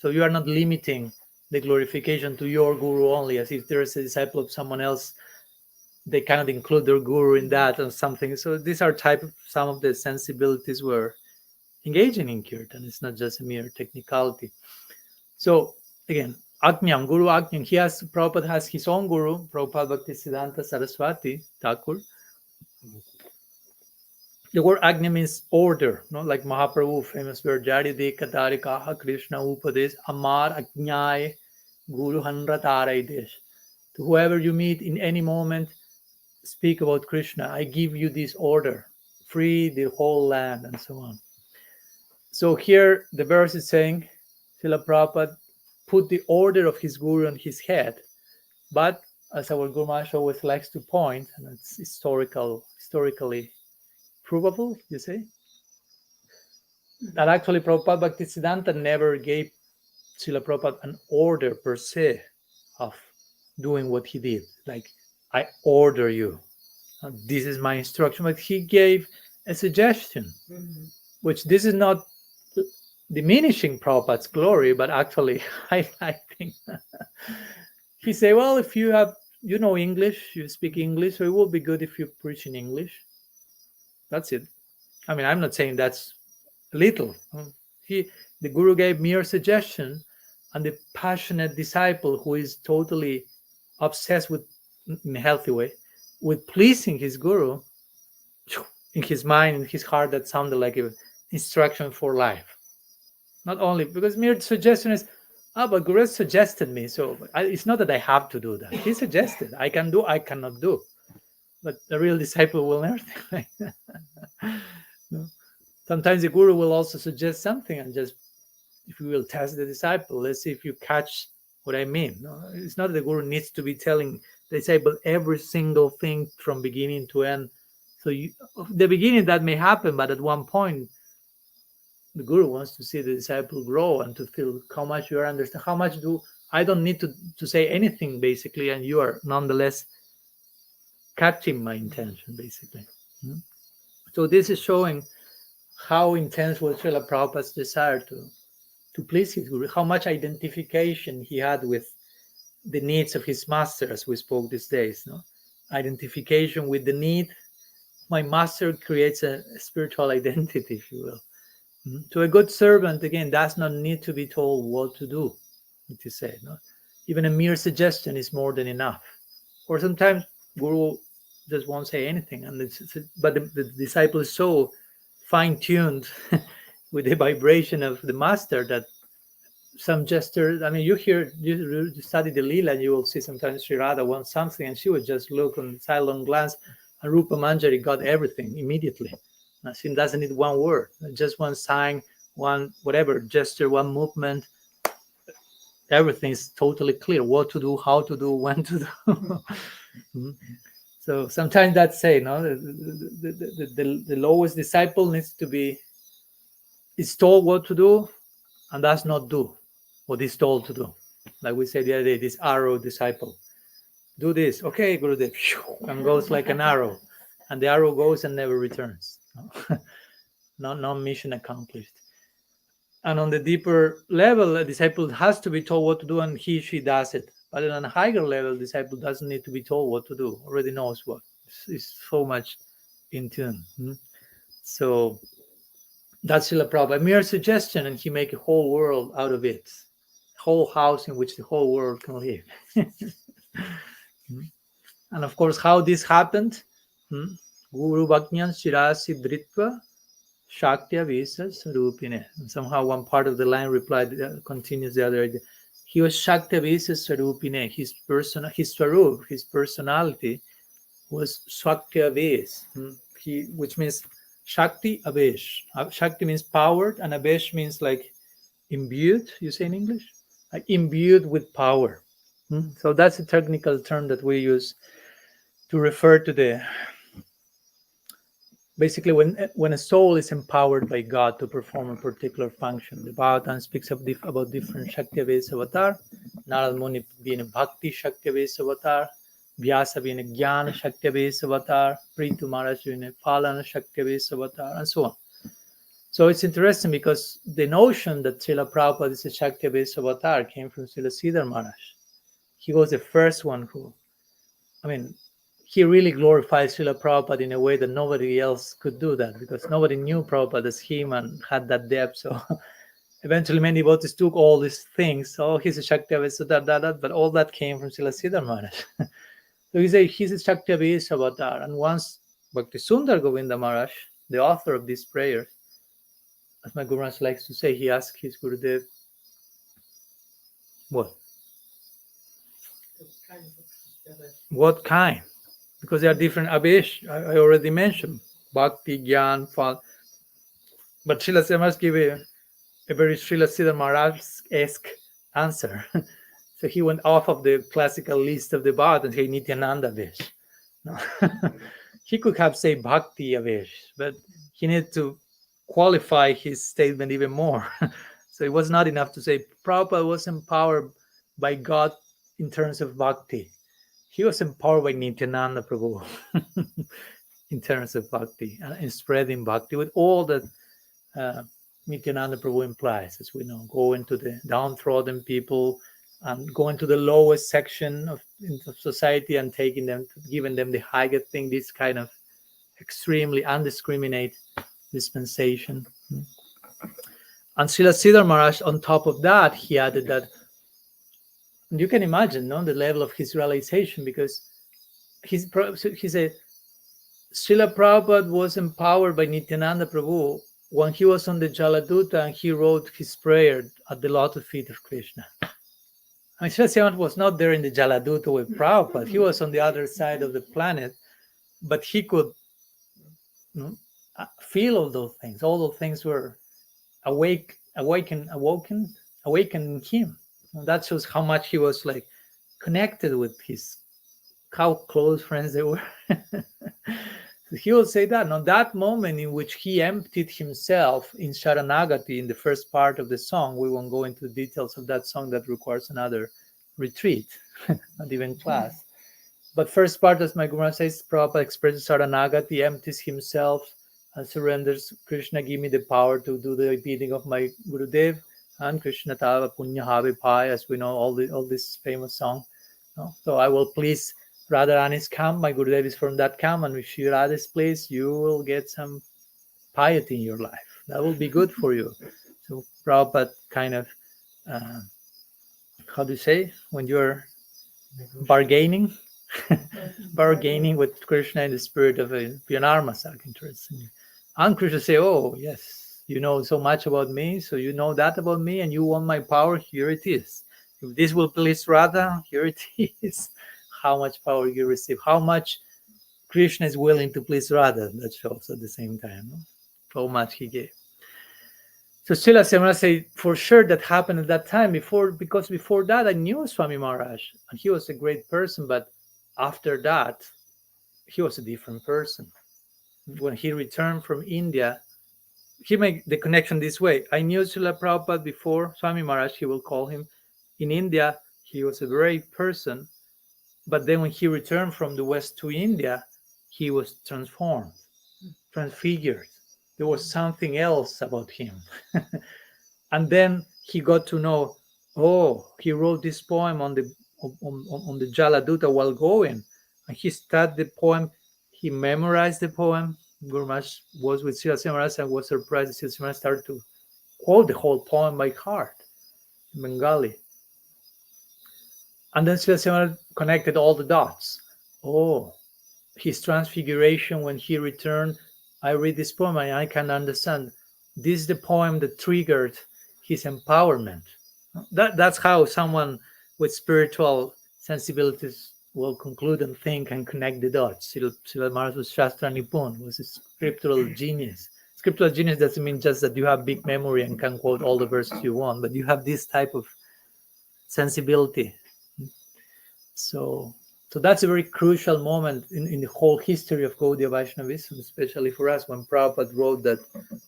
So you are not limiting the glorification to your guru only, as if there is a disciple of someone else, they cannot include their guru in that or something. So these are some of the sensibilities we're engaging in Kirtan. It's not just a mere technicality. So again, Agnyam, Guru Agnyam, Prabhupada has his own guru, Prabhupada Bhaktisiddhanta Saraswati Thakur. The word Agnya means order, like Mahaprabhu, famous word, Jari Deka Tarikaha Krishna Upadesh Amar Agnyay Guru Handra Tarai Desh. To whoever you meet in any moment, speak about Krishna. I give you this order, free the whole land, and so on. So here the verse is saying, Srila Prabhupada put the order of his guru on his head, but as our Guru Maharaj always likes to point, and it's historically provable, you say? that actually Prabhupada Bhaktisiddhanta never gave Srila Prabhupada an order per se of doing what he did. Like, I order you. This is my instruction. But he gave a suggestion, which this is not diminishing Prabhupada's glory, but actually highlighting. He said, well, if you have, you know English, you speak English, so it will be good if you preach in English. That's it. I mean, I'm not saying that's little. The Guru gave mere suggestion, and the passionate disciple who is totally obsessed with, in a healthy way, with pleasing his Guru, in his mind, in his heart, that sounded like an instruction for life. Not only because mere suggestion is, but Guru suggested me, so it's not that I have to do that. He suggested. I can do, I cannot do. But the real disciple will never think like that. No? Sometimes the Guru will also suggest something, and just, if you will test the disciple, let's see if you catch what I mean. No? It's not that the Guru needs to be telling the disciple every single thing from beginning to end. So the beginning that may happen, but at one point, the Guru wants to see the disciple grow and to feel how much you are understand, how much I don't need to say anything basically, and you are nonetheless catching my intention basically. So this is showing how intense was Srila Prabhupada's desire to please his Guru, how much identification he had with the needs of his master, as we spoke these days. No? Identification with the need. My master creates a spiritual identity, if you will. To a good servant, again, does not need to be told what to do, to say. No? Even a mere suggestion is more than enough. Or sometimes Guru just won't say anything, but the disciple is so fine-tuned with the vibration of the master that some gesture, I mean, you study the Leela, and you will see sometimes Sri Radha wants something, and she would just look on silent glance, and Rupa Manjari got everything immediately. She doesn't need one word, just one sign, one whatever gesture, one movement. Everything is totally clear: what to do, how to do, when to do. So sometimes that's say, no, the lowest disciple needs to be is told what to do, and does not do what he's told to do. Like we said the other day, this arrow disciple, do this, okay, Gurudev, and goes like an arrow, and the arrow goes and never returns. No mission accomplished. And on the deeper level, a disciple has to be told what to do, and she does it. But on a higher level, the disciple doesn't need to be told what to do, already knows what. It's so much in tune. So that's Srila Prabhupada. A mere suggestion, and he make a whole world out of it. A whole house in which the whole world can live. And of course, how this happened? Guru Bhaknyan Shirasi Dritva Shaktya Visas Rupine. Somehow one part of the line replied, continues the other idea. He was Shaktya Visas Rupine. His Swarup, his personality was Shaktya Vis, which means Shakti Avesh. Shakti means powered, and Avesh means like imbued, you say in English? Like imbued with power. So that's a technical term that we use to refer to the, basically when a soul is empowered by God to perform a particular function. The Bhagavatam speaks about different Shakti-Ves avatar. Narad Muni being a Bhakti Shakti-Ves avatar, Vyasa being a Jnana Shakti-Ves avatar, Prithu Maharaj being a Palana Shakti-Ves avatar, and so on. So it's interesting because the notion that Srila Prabhupada is a Shakti-Ves avatar came from Srila Siddhar Maharaj. He was the first one who, he really glorified Srila Prabhupada in a way that nobody else could do that, because nobody knew Prabhupada as him and had that depth. So eventually many devotees took all these things. Oh, he's a Shakti-Ves avatar, but all that came from Srila Siddhar Maharaj. So he said he's a Shakti-Ves avatar. And once Bhakti Sundar Govinda Maharaj, the author of these prayers, as my Guru Maharaj likes to say, he asked his Gurudev, what? What kind? Because there are different Avesh, I already mentioned, Bhakti, Gyan, Fal. But Srila Siddhar Maharaj gave a very Srila Siddhar Maharaj-esque answer. So he went off of the classical list of the Bhagavad and said Nityananda Avesh. No. He could have said Bhakti Avesh, but he needed to qualify his statement even more. So it was not enough to say Prabhupada was empowered by God in terms of bhakti. He was empowered by Nityananda Prabhu in terms of bhakti and spreading bhakti with all that Nityananda Prabhu implies, as we know, going to the downtrodden people and going to the lowest section of society and taking them, giving them the highest thing, this kind of extremely undiscriminate dispensation. And Srila Siddhar Maharaj, on top of that, he added that, and you can imagine, no, the level of his realization, because he said, Srila Prabhupada was empowered by Nityananda Prabhu when he was on the Jaladuta and he wrote his prayer at the lotus feet of Krishna. And Srila Siddhar was not there in the Jaladuta with Prabhupada. He was on the other side of the planet, but he could feel all those things. All those things were awakened in him. And that shows how much he was like connected with how close friends they were. So he will say that on that moment in which he emptied himself in Sharanagati in the first part of the song. We won't go into the details of that song, that requires another retreat, not even class. But first part, as my Guru says, Prabhupada expresses Sharanagati, empties himself and surrenders. Krishna, give me the power to do the bidding of my Gurudev. And Krishna Tava Punya Have Pai, as we know, all this famous song. No? So I will please Radharani's camp. My Gurudev is from that camp, and if you Radha's place, you will get some piety in your life. That will be good for you. So Prabhupada kind of, how do you say, when you're bargaining with Krishna in the spirit of a Pranama-Mantra. And Krishna say, oh, yes, you know so much about me, so you know that about me, and you want my power, here it is. If this will please Radha, here it is. How much power you receive, how much Krishna is willing to please Radha, that shows at the same time, no? How much he gave. So Srila Siddhar say, for sure that happened at that time, because before that I knew Swami Maharaj, and he was a great person, but after that, he was a different person. When he returned from India, he made the connection this way. I knew Srila Prabhupada before, Swami Maharaj, he will call him. In India, he was a great person, but then when he returned from the West to India, he was transformed, transfigured. There was something else about him. And then he got to know, oh, he wrote this poem on the Jaladuta while going. And he studied the poem, he memorized the poem. Guru Maharaj was with Srila Siddhar and was surprised that Srila Siddhar started to quote the whole poem by heart in Bengali. And then Srila Siddhar connected all the dots. Oh, his transfiguration when he returned. I read this poem and I can understand. This is the poem that triggered his empowerment. That's how someone with spiritual sensibilities will conclude and think and connect the dots. Srila Maharaj was Shastra Nipun, was a scriptural genius. Scriptural genius doesn't mean just that you have big memory and can quote all the verses you want, but you have this type of sensibility. So that's a very crucial moment in the whole history of Gaudiya Vaishnavism, especially for us. When Prabhupada wrote that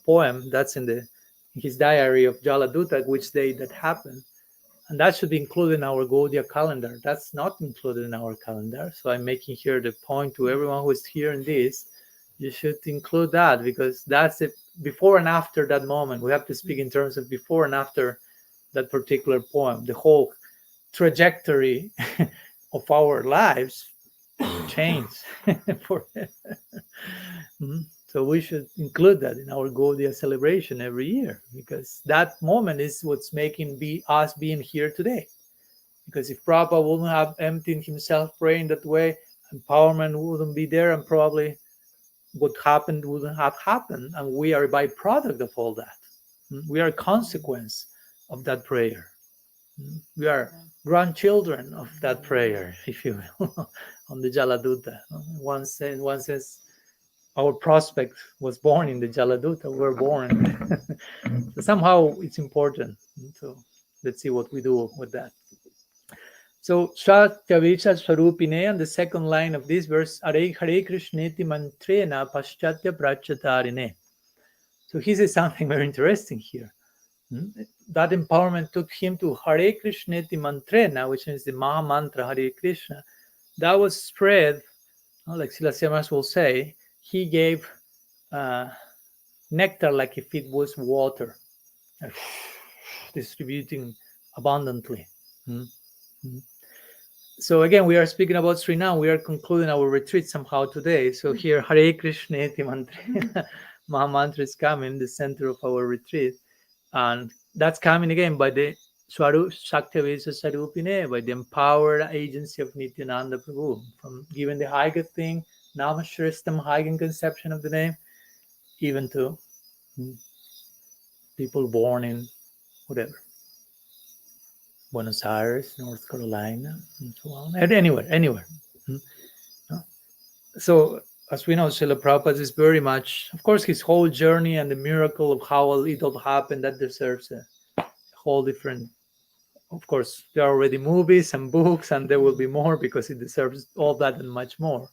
poem, that's in his diary of Jaladuta, which day that happened. And that should be included in our Gaudiya calendar. That's not included in our calendar. So I'm making here the point to everyone who is hearing this, you should include that, because that's it. Before and after that moment, we have to speak in terms of before and after that particular poem. The whole trajectory of our lives change. So we should include that in our Gaudiya celebration every year, because that moment is what's making us being here today. Because if Prabhupada wouldn't have emptied himself praying that way, empowerment wouldn't be there, and probably what happened wouldn't have happened. And we are a byproduct of all that. We are a consequence of that prayer. We are grandchildren of that prayer, if you will, on the Jaladuta. One says, our prospect was born in the Jaladuta. We're born. So somehow it's important. So let's see what we do with that. So Shatyavicha Swarupine, and the second line of this verse, Hare Krishneti Mantrena Paschatya Prachatarine. So he says something very interesting here. That empowerment took him to Hare Krishneti-mantrena, which is the Maha Mantra, Hare Krishna. That was spread, like Srila Maharaj will say, he gave nectar like if it was water, distributing abundantly. So again, we are speaking about Sri now. We are concluding our retreat somehow today. So here, Hare Krishneti Mantra, Maha Mantra is coming, the center of our retreat. And that's coming again by the Swarup Shaktavesa Sarupine, by the empowered agency of Nityananda Prabhu, from giving the higher thing, Namashrestam, higher conception of the name, even to people born in whatever, Buenos Aires, North Carolina, and so on, and anywhere. So, as we know, Srila Prabhupada is very much, of course, his whole journey and the miracle of how it all happened, that deserves a whole different, of course, there are already movies and books, and there will be more because it deserves all that and much more.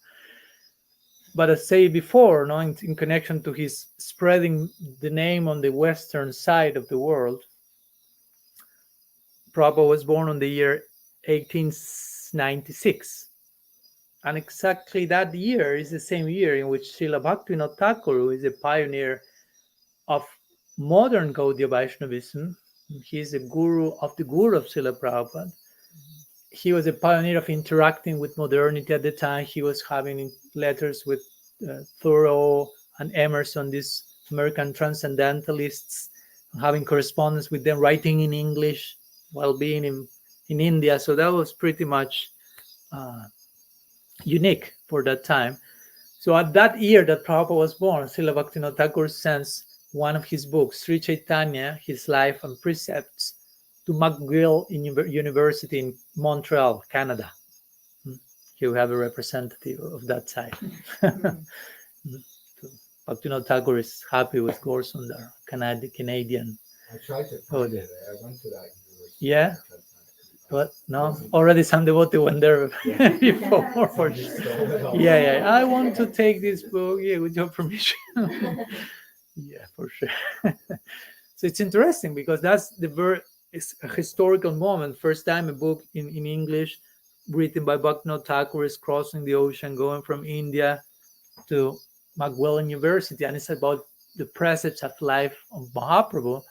But as I said before, in connection to his spreading the name on the western side of the world, Prabhupada was born on the year 1896. And exactly that year is the same year in which Srila Bhaktivinoda Thakur, who is a pioneer of modern Gaudiya Vaishnavism, he is the guru of Srila Prabhupada. He was a pioneer of interacting with modernity at the time. He was having letters with Thoreau and Emerson, these American transcendentalists, having correspondence with them, writing in English while being in India. So that was pretty much unique for that time. So at that year that Prabhupada was born, Srila Bhaktivinoda Thakur sends one of his books, Sri Chaitanya, His Life and Precepts, to McGill University in Montreal, Canada. Here we have a representative of that side. So Bhaktivinoda Thakur is happy with Gorsundar, Canadian. I tried to find it. I went to that university. Yeah? But no, already some devotee went there before. For sure. Yeah. I want to take this book. Yeah, with your permission. Yeah, for sure. So it's interesting because that's it's a historical moment. First time a book in English written by Bhaktivinoda Thakur is crossing the ocean, going from India to McGill University, and it's about the precepts of life of Mahaprabhu.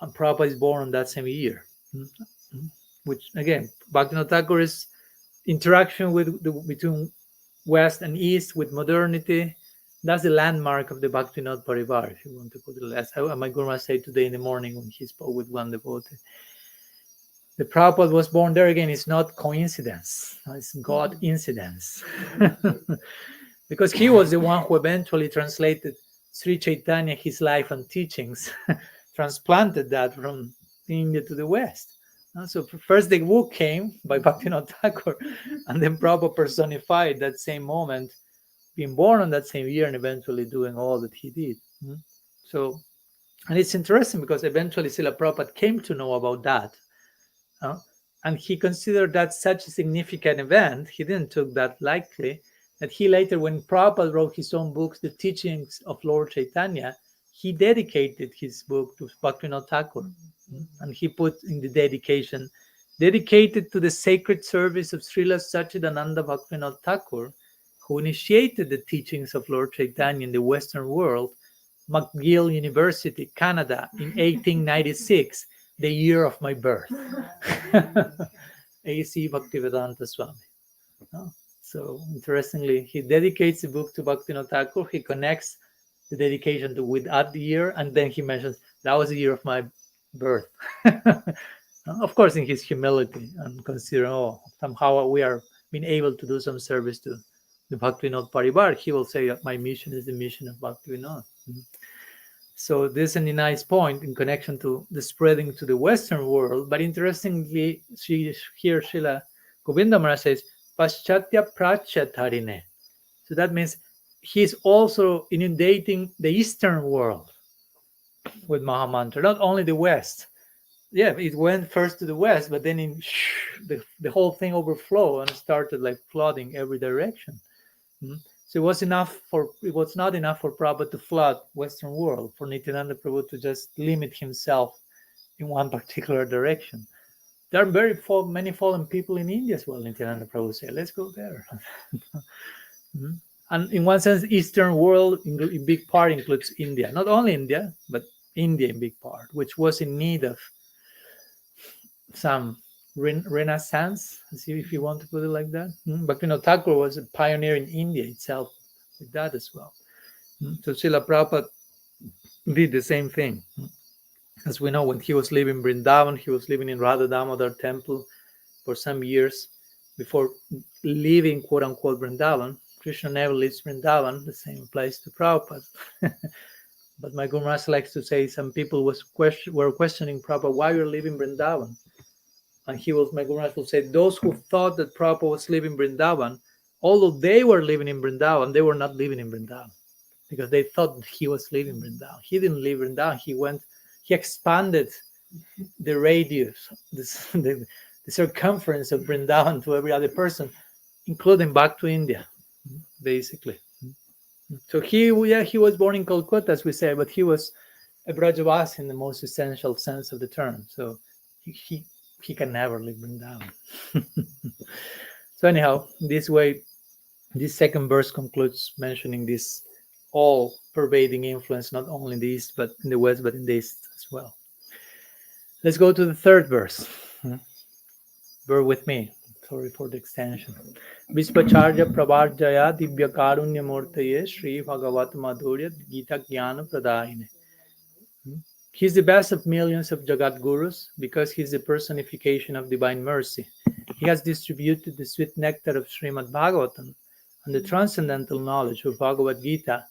And Prabhupada is born on that same year. Which again, Bhaktivinoda Thakur's interaction between West and East with modernity, that's the landmark of the Bhaktivinoda Parivar, if you want to put it less. My Guru said today in the morning when he spoke with one devotee. The Prabhupada was born there again, it's not coincidence, it's God incidence. Because he was the one who eventually translated Sri Chaitanya, His Life and Teachings, transplanted that from India to the West. So first the book came by Bhaktivinoda Thakur, and then Prabhupada personified that same moment, being born on that same year and eventually doing all that he did. So, and it's interesting because eventually Srila Prabhupada came to know about that. And he considered that such a significant event, he didn't take that lightly, that he later, when Prabhupada wrote his own books, The Teachings of Lord Chaitanya, he dedicated his book to Bhaktivinoda Thakur. And he put in the dedication, dedicated to the sacred service of Srila Satchidananda Bhaktivinoda Thakur, who initiated the teachings of Lord Chaitanya in the Western world, McGill University, Canada, in 1896, the year of my birth. A.C. Bhaktivedanta Swami. So interestingly, he dedicates the book to Bhaktivinoda Thakur. He connects the dedication with that year, and then he mentions that was the year of my birth. Of course, in his humility and considering, somehow we are being able to do some service to the Bhaktivinoda Parivar, he will say that my mission is the mission of Bhaktivinoda. So this is a nice point in connection to the spreading to the Western world. But interestingly, here Srila Govinda Maharaj says, Paschatya Prachyatharine. So that means he's also inundating the Eastern world with Mahamantra, not only the West. Yeah, it went first to the West, but then the whole thing overflowed and started like flooding every direction. So So it was not enough for Prabhupada to flood Western world, for Nityananda Prabhu to just limit himself in one particular direction. There are many fallen people in India as well. Nityananda Prabhu said, let's go there. And in one sense, Eastern world in big part includes India. Not only India, but India in big part, which was in need of some renaissance, if you want to put it like that. Bhaktivinoda Thakur was a pioneer in India itself with that as well. So Srila Prabhupada did the same thing. As we know, when he was living in Vrindavan, he was living in Radha Damodar temple for some years before leaving, quote unquote, Vrindavan. Krishna never leaves Vrindavan, the same applies to Prabhupada. But my Guru Maharaj likes to say some people were questioning Prabhupada, why you're leaving Vrindavan? And my Guru Maharaj will say, those who thought that Prabhupada was living Vrindavan, although they were living in Vrindavan, they were not living in Vrindavan because they thought that he was living Vrindavan. He didn't live Vrindavan. He expanded the radius, the circumference of Vrindavan to every other person, including back to India, basically. So he was born in Calcutta, as we say, but he was a Brajavasi in the most essential sense of the term. So he can never live Vrindavan. So anyhow, this way, this second verse concludes mentioning this all-pervading influence, not only in the East, but in the West, but in the East as well. Let's go to the third verse. Bear with me. Sorry for the extension. Vishvacharya Prabharjaya Divya Karunya Murtaye Sri Bhagavat Madhurya Gita Jnana Pradayine. He's the best of millions of Jagat Gurus because he's the personification of divine mercy. He has distributed the sweet nectar of Srimad Bhagavatam and the transcendental knowledge of Bhagavad Gita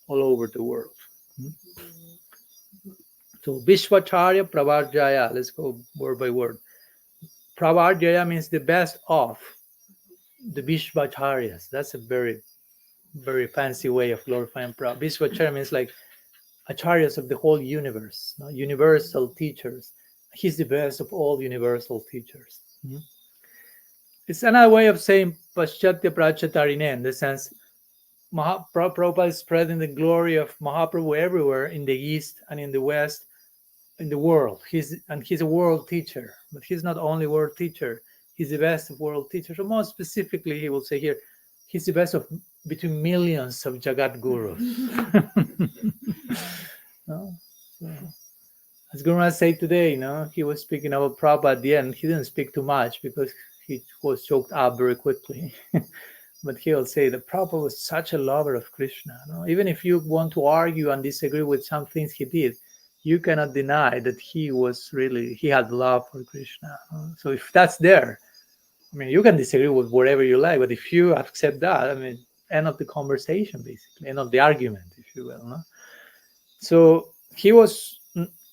all over the world. So Vishvacharya Prabharjaya, let's go word by word. Prabharjaya means the best of the Vishvacharyas. That's a very, very fancy way of glorifying Prabhupada. Vishvacharya means like acharyas of the whole universe, universal teachers. He's the best of all universal teachers. It's another way of saying Paschatya Prachatarine, in the sense Prabhupada is spreading the glory of Mahaprabhu everywhere in the East and in the West, in the world. He's a world teacher, but he's not only world teacher, he's the best of world teachers. So more specifically, he will say here, he's the best of between millions of Jagat Gurus. So, as Guru Maharaj said today, he was speaking about Prabhupada at the end. He didn't speak too much because he was choked up very quickly. But he will say that Prabhupada was such a lover of Krishna. Even if you want to argue and disagree with some things he did, you cannot deny that he had love for Krishna. So if that's there, you can disagree with whatever you like, but if you accept that, end of the conversation, basically, end of the argument, if you will. No? So he was,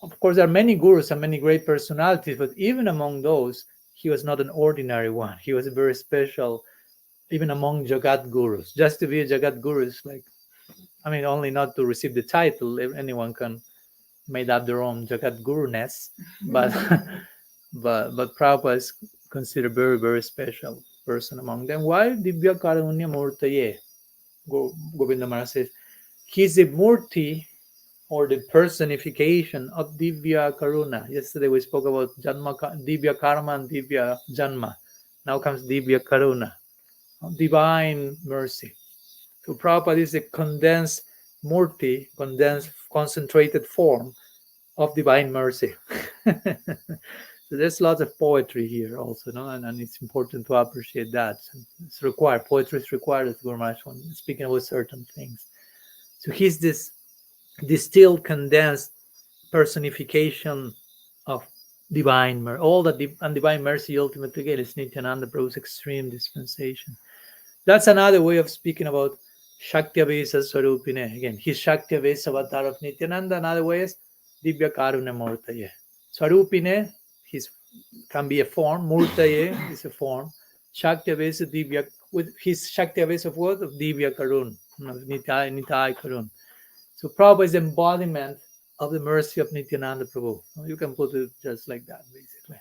of course, there are many gurus and many great personalities, but even among those, he was not an ordinary one. He was a very special, even among Jagat Gurus. Just to be a Jagat Guru is like, only not to receive the title. Anyone can made up their own Jagat Guru-ness, but Prabhupada is considered very, very special person among them. Why? Divya Karunya Murtaye. Govinda Maharaj says, he's the Murti, or the personification of Divya Karuna. Yesterday we spoke about Divya Karma and Divya Janma. Now comes Divya Karuna, divine mercy. So Prabhupada is a condensed Murti, condensed, concentrated form of divine mercy. So there's lots of poetry here also, and it's important to appreciate that. It's required. Poetry is required, as Guru Maharaj was speaking about certain things. So he's this distilled, condensed personification of divine mercy. All that and divine mercy ultimately again is Nityananda Prabhu's extreme dispensation. That's another way of speaking about Shaktya-Vesa Swarupine. Again, his Shaktya-Vesa avatar of Nityananda. Another way is Divya Karuna Murtaye. Swarupine can be a form. Murtaye is a form. Shaktya-Vesa Divya, with his Shaktya-Vesa of what? Of Divya Karun, Nitai Karun. So Prabhupada is embodiment of the mercy of Nityananda Prabhu. You can put it just like that, basically.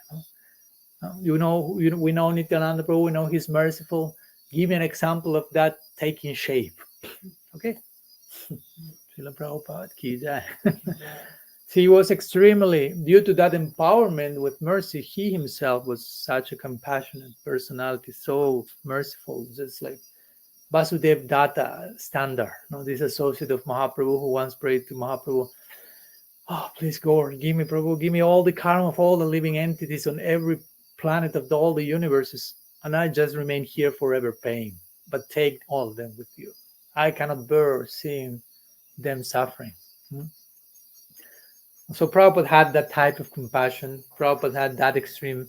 We know Nityananda Prabhu, we know he's merciful. Give me an example of that taking shape. Okay. Srila Prabhupada ki jai. So he was extremely, due to that empowerment with mercy, he himself was such a compassionate personality, so merciful, just like Vasudev Datta standard. This associate of Mahaprabhu who once prayed to Mahaprabhu, oh, please God, give me, Prabhu, give me all the karma of all the living entities on every planet of all the universes, and I just remain here forever paying, but take all of them with you. I cannot bear seeing them suffering. So Prabhupada had that type of compassion. Prabhupada had that extreme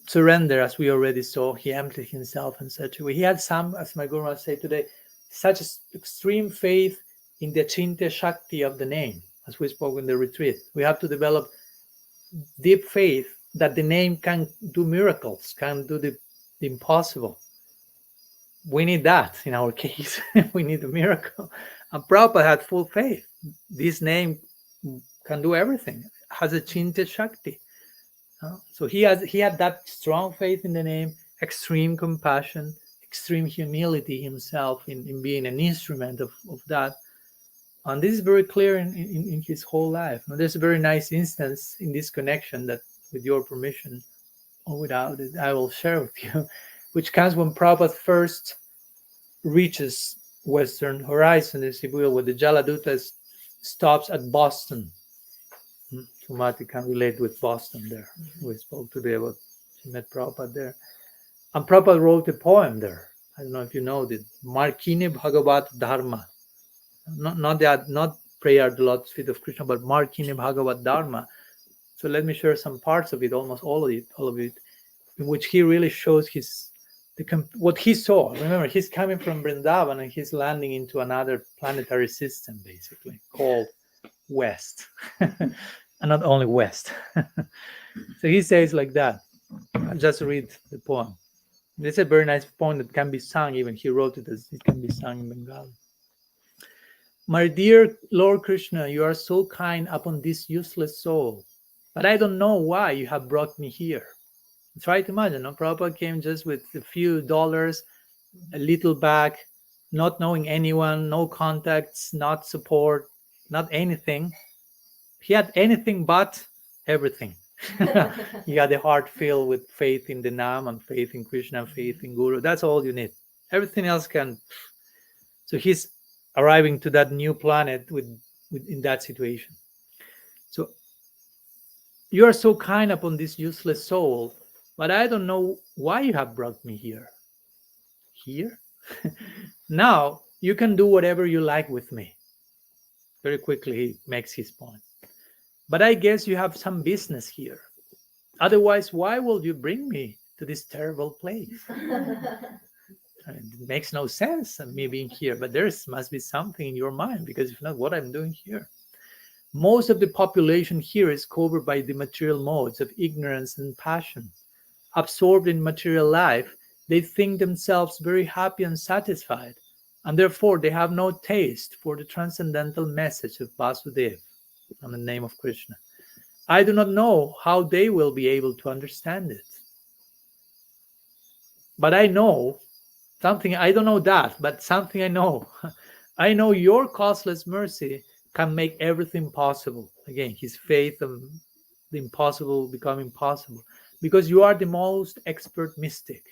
surrender, as we already saw. He emptied himself in such a way. He had some, as my Guru Maharaj said today, such extreme faith in the Achintya Shakti of the name, as we spoke in the retreat. We have to develop deep faith that the name can do miracles, can do the impossible. We need that in our case. We need a miracle. And Prabhupada had full faith. This name can do everything. Has a Achintya Shakti. So he had that strong faith in the name, extreme compassion, extreme humility himself in being an instrument of that. And this is very clear in his whole life. Now, there's a very nice instance in this connection that, with your permission or without it, I will share with you, which comes when Prabhupada first reaches Western horizon, if you will, where the Jaladuta stops at Boston. Sumati can relate with Boston there. We spoke today about, she met Prabhupada there. And Prabhupada wrote a poem there. I don't know if you know it. Markine Bhagavat Dharma. Not prayer at the Lord's feet of Krishna, but Markine Bhagavat Dharma. So let me share some parts of it, almost all of it, in which he really shows what he saw. Remember, he's coming from Vrindavan and he's landing into another planetary system, basically, called West. And not only West. So he says like that. I'll just read the poem. It's a very nice poem that can be sung, even he wrote it as it can be sung in Bengali. My dear Lord Krishna, you are so kind upon this useless soul, but I don't know why you have brought me here. Try to imagine, Prabhupada came just with a few dollars, a little bag, not knowing anyone, no contacts, not support, not anything. He had anything but everything. He had a heart filled with faith in the Nam and faith in Krishna, faith in Guru. That's all you need. Everything else can. So he's arriving to that new planet in that situation. So you are so kind upon this useless soul, but I don't know why you have brought me here. Here? Now you can do whatever you like with me. Very quickly he makes his point. But I guess you have some business here. Otherwise, why will you bring me to this terrible place? It makes no sense me being here, but there must be something in your mind, because if not, what I'm doing here? Most of the population here is covered by the material modes of ignorance and passion. Absorbed in material life, they think themselves very happy and satisfied, and therefore they have no taste for the transcendental message of Vasudeva and the name of Krishna. I do not know how they will be able to understand it. But I know something, I don't know that, but something I know. I know your causeless mercy can make everything possible. Again, his faith and the impossible becoming possible. Because you are the most expert mystic.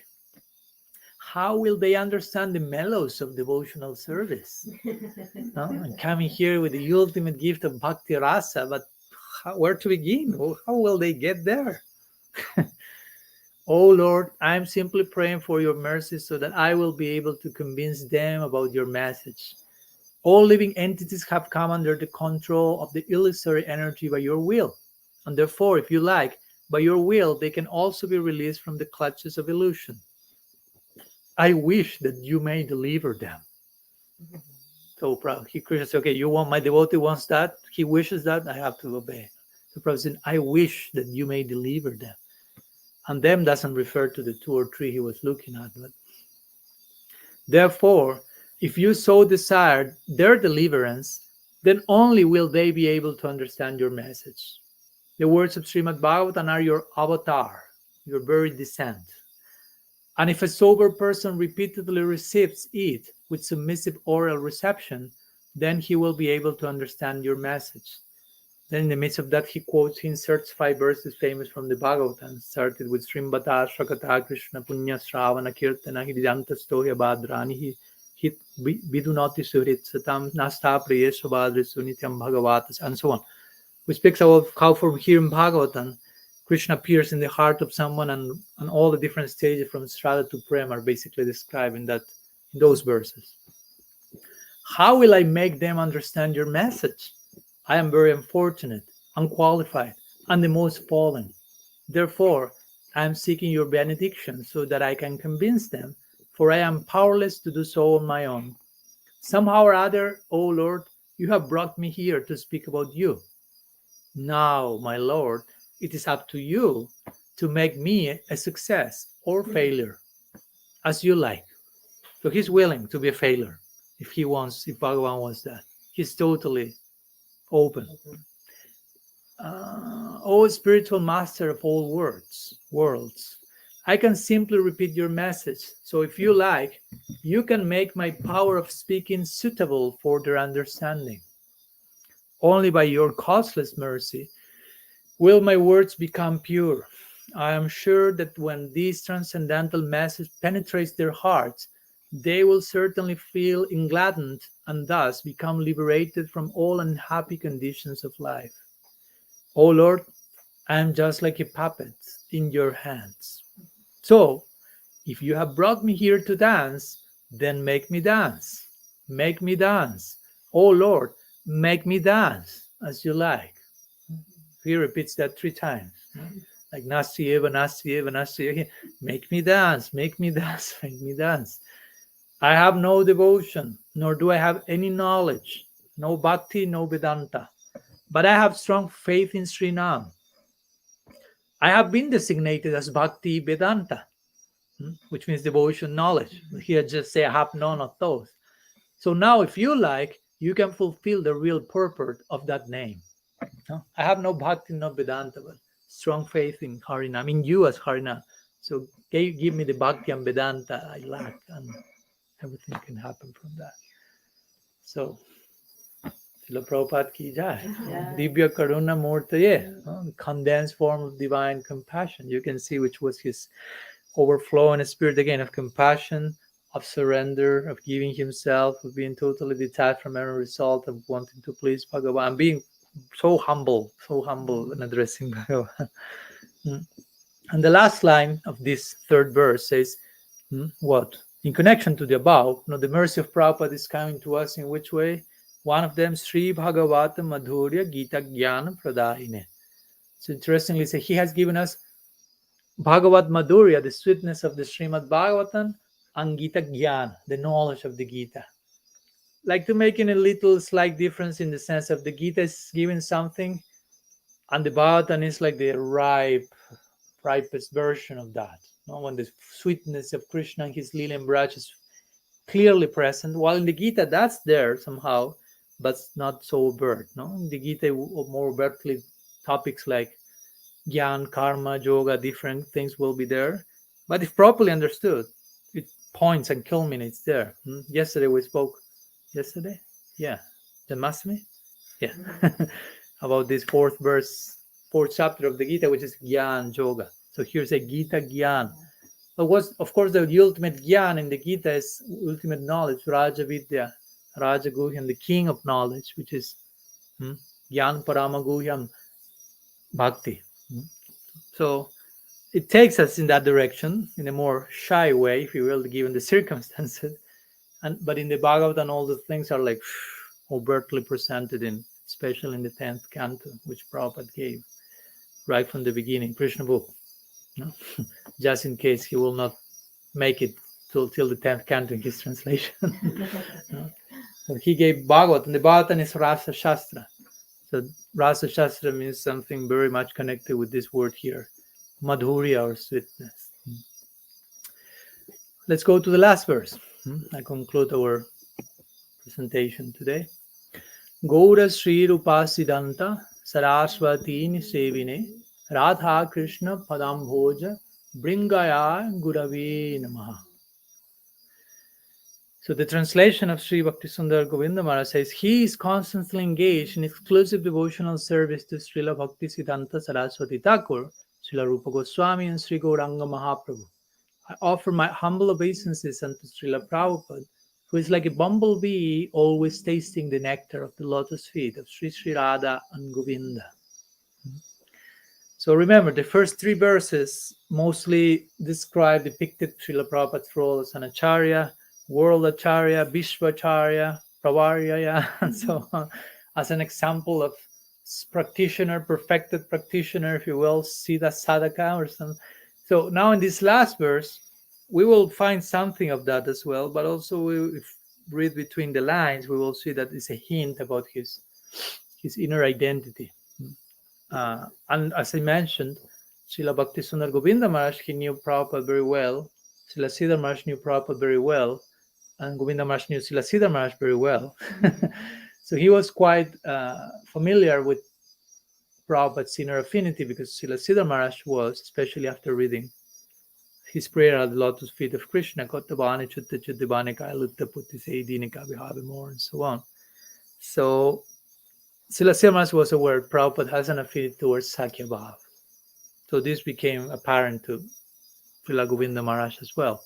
How will they understand the mellows of devotional service? And coming here with the ultimate gift of bhakti rasa, but where to begin? How will they get there? Oh Lord, I'm simply praying for your mercy so that I will be able to convince them about your message. All living entities have come under the control of the illusory energy by your will. And therefore, if you like, by your will, they can also be released from the clutches of illusion. I wish that you may deliver them. So Krishna said, okay, you want, my devotee wants that, he wishes that, I have to obey. So Prabhupada said, I wish that you may deliver them. And them doesn't refer to the 2 or 3 he was looking at. But therefore, if you so desire their deliverance, then only will they be able to understand your message. The words of Srimad Bhagavatam are your avatar, your very descent. And if a sober person repeatedly receives it with submissive oral reception, then he will be able to understand your message. Then in the midst of that, he inserts 5 verses famous from the Bhagavatam, started with Srimbata Shakata Krishna Punya Sravana Kirtana Hidanta Stoya Badrani Hit Vidunati Surit Satam Nasta Priyesha Badri Sunityam Bhagavatas, and so on. Which speaks of how from here in Bhagavatam, Krishna appears in the heart of someone, and all the different stages from SRILA to Prem are basically described in those verses. How will I make them understand your message? I am very unfortunate, unqualified, and the most fallen. Therefore, I am seeking your benediction so that I can convince them, for I am powerless to do so on my own. Somehow or other, O Lord, you have brought me here to speak about you. Now, my Lord, it is up to you to make me a success or failure, as you like. So he's willing to be a failure if Bhagavan wants that. He's totally open. O spiritual master of all worlds, I can simply repeat your message. So if you like, you can make my power of speaking suitable for their understanding. Only by your causeless mercy will my words become pure. I am sure that when this transcendental message penetrates their hearts, they will certainly feel engladdened and thus become liberated from all unhappy conditions of life. O Lord, I am just like a puppet in your hands. So, if you have brought me here to dance, then make me dance. Make me dance. O Lord, make me dance as you like. He repeats that 3 times. Like Nastyeva, Nastyeva, Nastyeva. Make me dance, make me dance, make me dance. I have no devotion, nor do I have any knowledge, no bhakti, no Vedanta. But I have strong faith in Srinam. I have been designated as Bhakti Vedanta, which means devotion, knowledge. Here just say I have none of those. So now if you like, you can fulfill the real purport of that name. I have no Bhakti, no Vedanta, but strong faith in Harinam, in you as Harinam. So give me the Bhakti and Vedanta I lack, and everything can happen from that. So, Srila Prabhupada ki jai. Divya Karuna Murtaye, condensed form of divine compassion. You can see which was his overflow in a spirit again of compassion, of surrender, of giving himself, of being totally detached from every result, of wanting to please Bhagavan, being so humble in addressing Bhagavan. And the last line of this 3rd verse says, what? In connection to the above, the mercy of Prabhupada is coming to us in which way? One of them, Sri Bhagavata Madhurya Gita Jnana Pradayine. So interestingly, he has given us Bhagavat Madhurya, the sweetness of the Srimad Bhagavatam, and Gita Jnana, the knowledge of the Gita. Like to make a little slight difference in the sense of the Gita is giving something, and the Bhagavatam is like the ripest version of that. When the sweetness of Krishna and his Leela and Braj is clearly present, while in the Gita that's there somehow, but not so overt. In the Gita, more overtly topics like Gyan, Karma, Yoga, different things will be there. But if properly understood, it points and culminates there. Yesterday we spoke. Yesterday? Yeah. Janmashtami? Yeah. About this 4th chapter of the Gita, which is Gyan Yoga. So here's a Gita Gyan. Of course, the ultimate Gyan in the Gita is ultimate knowledge, Raja Vidya, Raja Guhyam, the king of knowledge, which is Gyan Parama Guhyam Bhakti. So it takes us in that direction in a more shy way, if you will, given the circumstances. But in the Bhagavatam, all the things are like overtly presented, especially in the 10th canto, which Prabhupada gave right from the beginning, Krishna book. Just in case he will not make it till the 10th canto in his translation. So he gave Bhagavatam. The Bhagavatam is Rasa Shastra. So Rasa Shastra means something very much connected with this word here, Madhurya, or sweetness. Let's go to the last verse. I conclude our presentation today. Gaura Sri Rupasidanta Saraswati Sevine Radha Krishna Padam Bhoja Bringaya Gurave Namaha. So the translation of Sri Bhaktisundar Govinda Maharaj says, he is constantly engaged in exclusive devotional service to Srila Bhaktisiddhanta Saraswati Thakur, Srila Rupa Goswami, and Sri Gauranga Mahaprabhu. I offer my humble obeisances unto Srila Prabhupada, who is like a bumblebee, always tasting the nectar of the lotus feet of Sri Sri Radha and Govinda. So remember, the first three verses mostly depicted Srila Prabhupada's role as an acharya, world acharya, Vishvacharya, Pravarya, and so on, as an example of practitioner, perfected practitioner, if you will, Siddha Sadhaka or something. So now in this last verse, we will find something of that as well, but also if we read between the lines, we will see that it's a hint about his inner identity. And as I mentioned, Srila Bhaktisundar Govinda Maharaj, he knew Prabhupada very well. Srila Siddhar Maharaj knew Prabhupada very well. And Govinda Maharaj knew Srila Siddhar Maharaj very well. So he was quite familiar with Prabhupada's inner affinity, because Srila Siddhar Maharaj was, especially after reading his prayer at the lotus feet of Krishna, Kottabhani Chutta Chuddhibanika Lutta Putti Seidinika Vihave more, and so on. So Srila Siddhar Maharaj was aware Prabhupada has an affinity towards Sakya Bhav. So this became apparent to Srila Govinda Maharaj as well.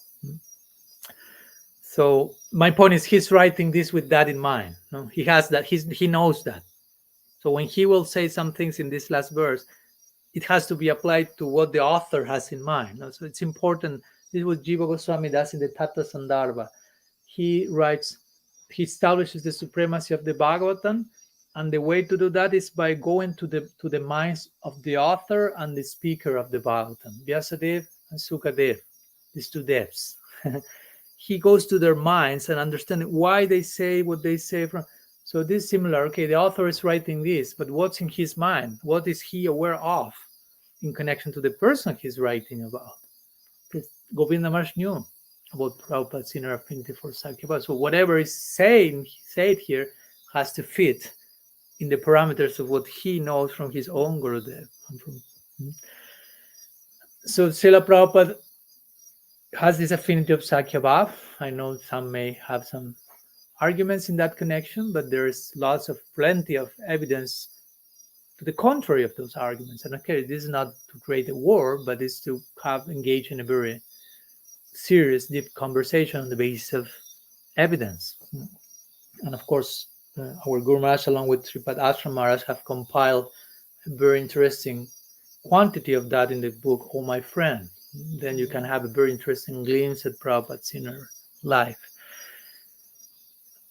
So my point is, he's writing this with that in mind. No? He has that, he knows that. So when he will say some things in this last verse, it has to be applied to what the author has in mind. No? So it's important. This is what Jiva Goswami does in the Tattva Sandarbha. He writes, he establishes the supremacy of the Bhagavatam, and the way to do that is by going to the minds of the author and the speaker of the Bhagavatam, Vyasadeva and Sukadeva, these two devs. He goes to their minds and understands why they say what they say. So this is similar. Okay, the author is writing this, but what's in his mind? What is he aware of in connection to the person he's writing about? Because Govinda Maharaj knew about Prabhupada's inner affinity for Sakya Bhava. So whatever is said here has to fit in the parameters of what he knows from his own Gurudev. So Srila Prabhupada has this affinity of Sakya Bhava. I know some may have some arguments in that connection, but there is plenty of evidence to the contrary of those arguments. And okay, this is not to create a war, but it's to engage in a very serious, deep conversation on the basis of evidence. And of course, our Guru Maharaj, along with Sripad Ashram Maharaj, have compiled a very interesting quantity of that in the book, Oh My Friend. Then you can have a very interesting glimpse at Prabhupada's inner life.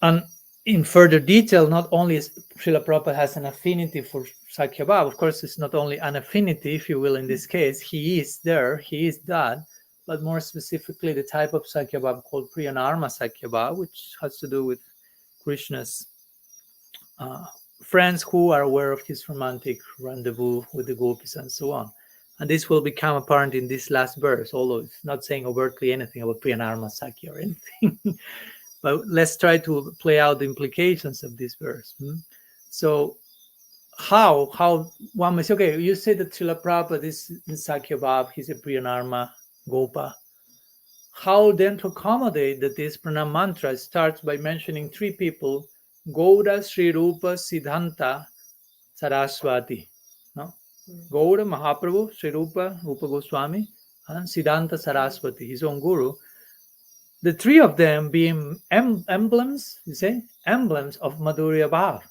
And in further detail, not only Srila Prabhupada has an affinity for Sakya Bhava, of course, it's not only an affinity, if you will, in this case, he is there, he is that, but more specifically, the type of Sakya Bhava called Priyanarma Sakya Bhava, which has to do with Krishna's friends who are aware of his romantic rendezvous with the gopis and so on. And this will become apparent in this last verse, although it's not saying overtly anything about Priyanarma Sakya or anything. But let's try to play out the implications of this verse. So how one may say, okay, you say that Srila Prabhupada is in Sakya Bhava, he's a Priyanarma Gopa. How then to accommodate that this Pranama-mantra starts by mentioning three people, Gaura, Sri Rupa, Siddhanta, Saraswati. No? Gaura, Mahaprabhu, Sri Rupa, Rupa Goswami, and Siddhanta Saraswati, his own guru. The three of them being emblems, emblems of Madhurya Bhav.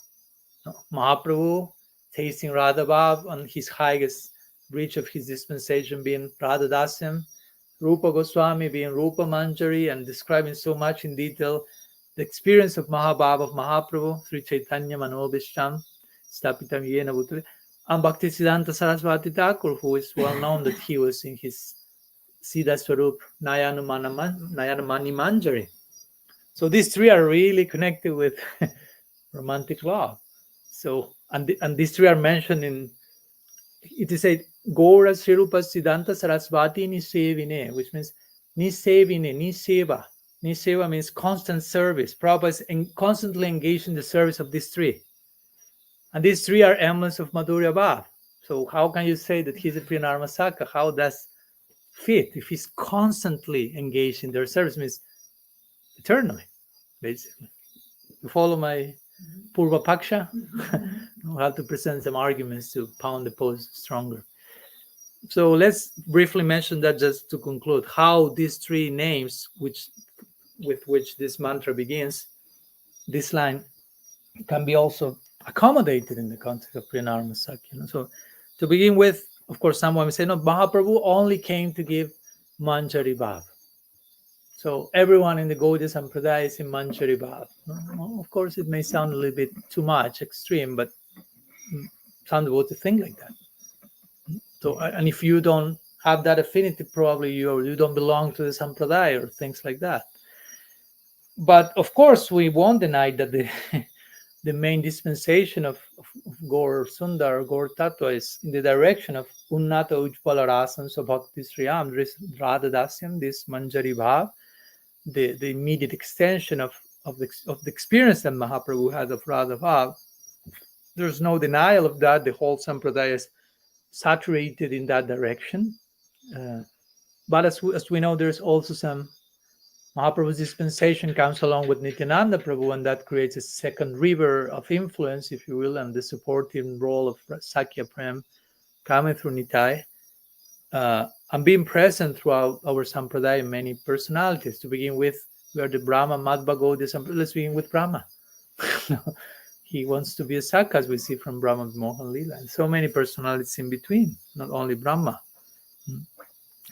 No? Mahaprabhu tasting Radha Bhav on his highest reach of his dispensation being Radha Dasyam. Rupa Goswami being Rupa Manjari and describing so much in detail the experience of Mahabhava of Mahaprabhu, Sri Chaitanya Manobhishtam, Stapitam Yena Bhutale, and Bhaktisiddhanta Saraswati Thakur, who is well known that he was in his Siddha Swarup Nayanamani Manjari. So these three are really connected with romantic love. So and these three are mentioned in, it is said, Gaura Sri Rupa Siddhanta Saraswati Nisevine, which means Nisevine, Niseva. Niseva means constant service. Prabhupada is constantly engaged in the service of these three. And these three are emblems of Madhurya Bhav. So how can you say that he's a Priyanarma Sakya? How does fit, if he's constantly engaged in their service, means eternally, basically. You follow my Purva Paksha? I'll have to present some arguments to pound the post stronger. So let's briefly mention that just to conclude, how these three names with which this mantra begins, this line, can be also accommodated in the context of Pranama-Sakya. So to begin with, of course, someone may say, no, Mahaprabhu only came to give Manjari Bhav. So everyone in the Gaudiya Sampradaya is in Manjari Bhav. Well, of course, it may sound a little bit too much, extreme, but some devotees think like that. So, and if you don't have that affinity, probably you don't belong to the Sampradaya or things like that. But of course, we won't deny that the main dispensation of Gaur Sundar, Gaur Tattva, is in the direction of Unnata Ujjvala Rasam Bhakti Sriyam, Radha Dasyam, this Manjari Bhav, the immediate extension of the experience that Mahaprabhu had of Radha Bhav. There's no denial of that. The whole Sampradaya is saturated in that direction. But as we know, there's also some Mahaprabhu's dispensation comes along with Nityananda Prabhu, and that creates a second river of influence, if you will, and the supportive role of Sakya Prem coming through Nitai, and being present throughout our Sampradaya, many personalities. To begin with, we are the Brahma, Madhva, Gaudiya Sampradaya. Let's begin with Brahma. He wants to be a Sakya, as we see from Brahma's Mohan Lila, and so many personalities in between, not only Brahma.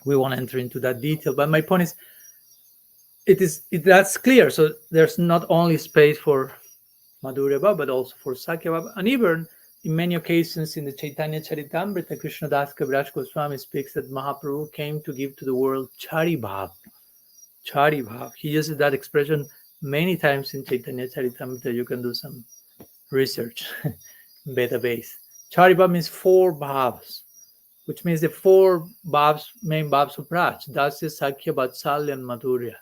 We won't enter into that detail, but my point is, that's clear. So there's not only space for Madhurya Bhava, but also for Sakya Bhava. And even in many occasions in the Chaitanya Charitamrita, Krishnadas Kaviraj Goswami speaks that Mahaprabhu came to give to the world Chari Bhav. Chari Bhav. He uses that expression many times in Chaitanya Charitamrita. You can do some research database. Chari Bhav means 4 bhavs, which means the 4 bhavs, main bhavs of Raj. Dasya, Sakya, Vatsalya, and Madhurya.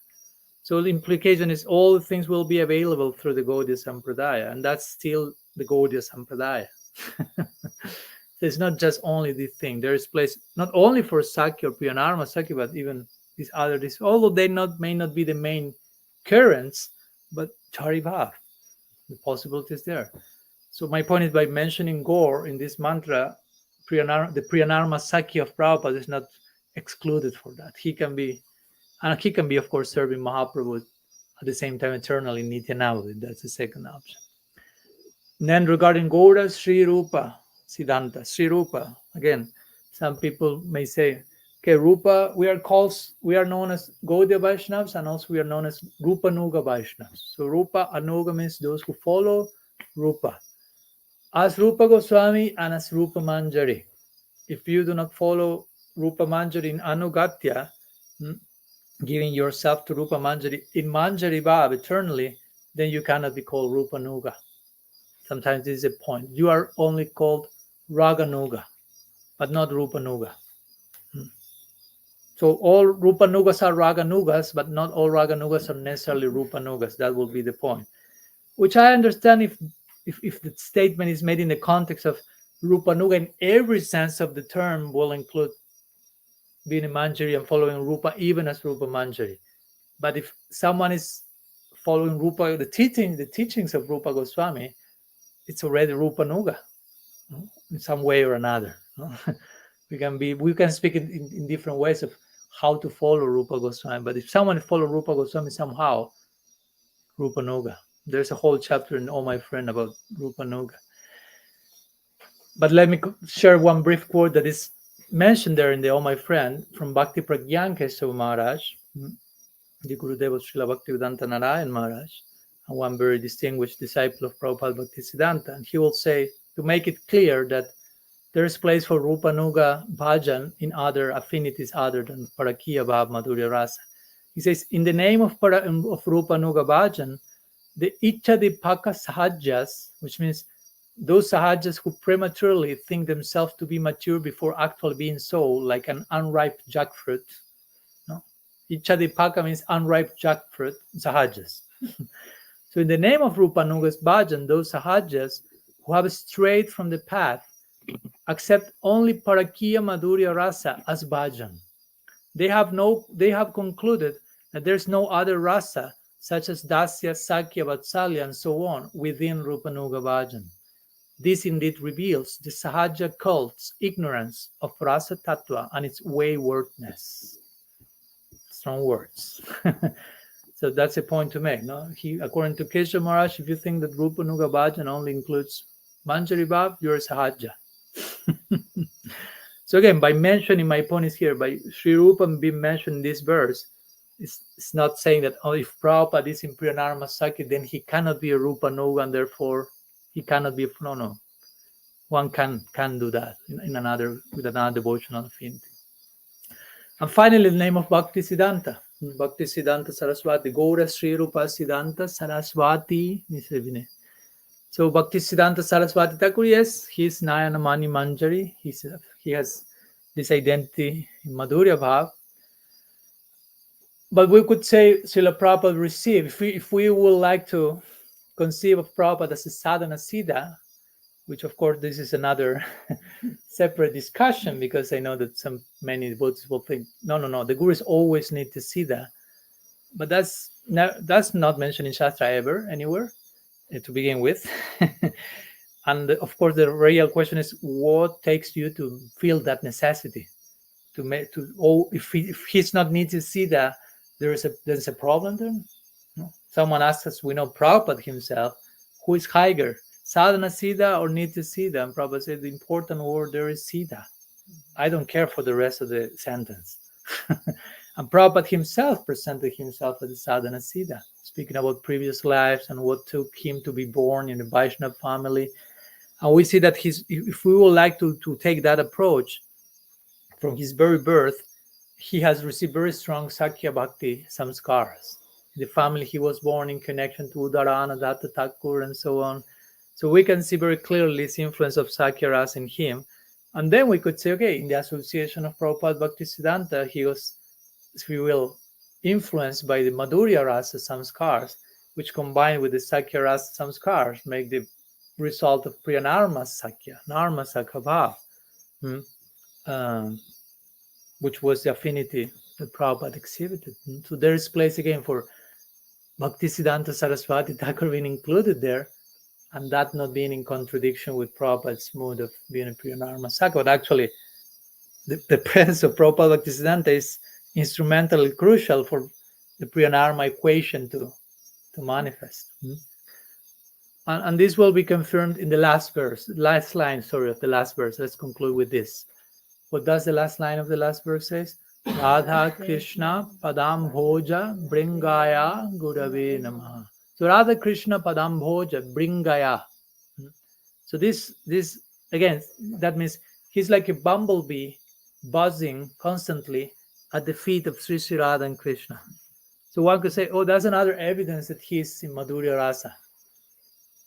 So the implication is all things will be available through the Gaudiya Sampradaya, and that's still the Gaudiya Sampradaya. It's not just only this thing. There is place not only for Sakya or Pranama-Sakya, but even these other, although they may not be the main currents, but Chari Bhav, the possibility is there. So my point is, by mentioning Gaur in this mantra, the Pranama-Sakya of Prabhupada is not excluded for that. He can be, of course, serving Mahaprabhu at the same time eternally in Nityanavadi. That's the second option. And then regarding Gaura, Sri Rupa, Siddhanta, Sri Rupa, again, some people may say, okay, Rupa, we are known as Gaudiya Vaishnavas, and also we are known as Rupa Nuga Vaishnavas. So Rupa Anuga means those who follow Rupa. As Rupa Goswami and as Rupa Manjari. If you do not follow Rupa Manjari in Anugatya, giving yourself to Rupa Manjari in Manjari Bhav eternally, then you cannot be called Rupa Nuga. Sometimes this is a point. You are only called Raga Nuga, but not Rupa Nuga. So all Rupa Nugas are Raga Nugas, but not all Raga Nugas are necessarily Rupa Nugas. That will be the point. Which I understand if the statement is made in the context of Rupa Nuga in every sense of the term, will include being a Manjari and following Rupa even as Rupa Manjari. But if someone is following Rupa, the teachings of Rupa Goswami, it's already Rupa Nuga, in some way or another. We can speak in different ways of how to follow Rupa Goswami. But if someone follows Rupa Goswami somehow, Rupa Nuga. There's a whole chapter in Oh My Friend about Rupa Nuga. But let me share one brief quote that is mentioned there in the Oh My Friend from Bhakti Pragyan Kesava Maharaj, the Gurudeva Srila Bhaktivedanta Narayan Maharaj, and one very distinguished disciple of Prabhupada Bhaktisiddhanta. And he will say, to make it clear that there is place for Rupa Nuga Bhajan in other affinities other than Parakiya Bhav Madhurya Rasa. He says, in the name of Rupa Nuga Bhajan, the Ichadipaka Sahajas, which means those Sahajas who prematurely think themselves to be mature before actually being so, like an unripe jackfruit. No? Ichadipaka means unripe jackfruit, Sahajas. So in the name of Rupa Nuga's Bhajan, those Sahajas who have strayed from the path accept only Parakiya Madhurya Rasa as Bhajan. They have concluded that there's no other rasa, such as Dasya, Sakya, Vatsalya, and so on, within Rupanuga Bhajan. This indeed reveals the Sahaja cult's ignorance of Rasa Tattva and its waywardness. Strong words. So that's a point to make. No? According to Kesha Maharaj, if you think that Rupanuga Bhajan only includes Manjari Bhav, you're a Sahaja. So again, by mentioning, my point is here, by Sri Rupa being mentioned in this verse, it's not saying that, oh, if Prabhupada is in Priyanarma Sakya, then he cannot be a Rupanuga, and therefore he cannot be a... No. One can do that with another devotional affinity. And finally, the name of Bhakti Siddhanta. Bhakti Siddhanta Saraswati. Gaura Sri Rupa Siddhanta Saraswati Nisevine. So Bhakti Siddhanta Saraswati Thakur, yes, he's Nayana Mani Manjari. He has this identity in Madhurya Bhav. But we could say Srila Prabhupada received, if we would like to conceive of Prabhupada as a sadhana siddha, which of course this is another separate discussion, because I know that many devotees will think, no, the gurus always need to siddha. But that's not mentioned in Shastra ever, anywhere, to begin with. And of course, the real question is, what takes you to feel that necessity? If he's not need to siddha, there's a problem there? No? Someone asks us, we know Prabhupada himself, who is higher, sadhana siddha or nitya siddha? And Prabhupada said the important word there is siddha. I don't care for the rest of the sentence. And Prabhupada himself presented himself as a sadhana siddha, speaking about previous lives and what took him to be born in a Vaishnava family. And we see that if we would like to take that approach, from his very birth, he has received very strong Sakya Bhakti samskaras. In the family he was born, in connection to Udarana, Datta Thakur, and so on. So we can see very clearly this influence of Sakya Rasa in him. And then we could say, okay, in the association of Prabhupada Bhakti Siddhanta, he was, if we will, influenced by the Madhurya Rasa samskars, which combined with the Sakya Rasa samskars make the result of Priyanarma Sakya, Narma Sakya Bhav, which was the affinity that Prabhupada exhibited. So there is place again for Bhakti Siddhanta Saraswati Thakur being included there, and that not being in contradiction with Prabhupada's mood of being a Priyanarma Sakya. But actually, the presence of Prabhupada Bhakti Siddhanta is instrumental and crucial for the Priyanarma equation to manifest. And this will be confirmed in the last line of the last verse. Let's conclude with this. What does the last line of the last verse say? Radha Krishna Padam Bhoja Bringaya Gurave Namaha. So Radha Krishna Padam Bhoja Bringaya. So this again, that means he's like a bumblebee buzzing constantly at the feet of Sri Sri Radha and Krishna. So one could say, oh, that's another evidence that he's in Madhurya Rasa.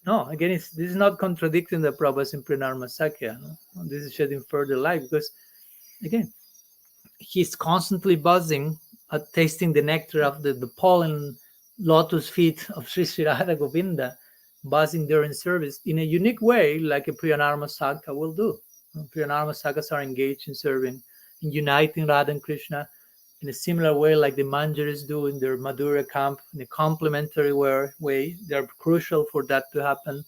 No, again, this is not contradicting the Prabhupada in Priyanarma Sakya. No? This is shedding further light, because again, he's constantly buzzing at tasting the nectar of the pollen lotus feet of Sri Sri Radha Govinda, buzzing there in service in a unique way, like a Priyanarma Sakya will do. Priyanarma Sakyas are engaged in serving, in uniting Radha and Krishna in a similar way like the Manjaris do in their Madhurya camp, in a complementary way. They're crucial for that to happen.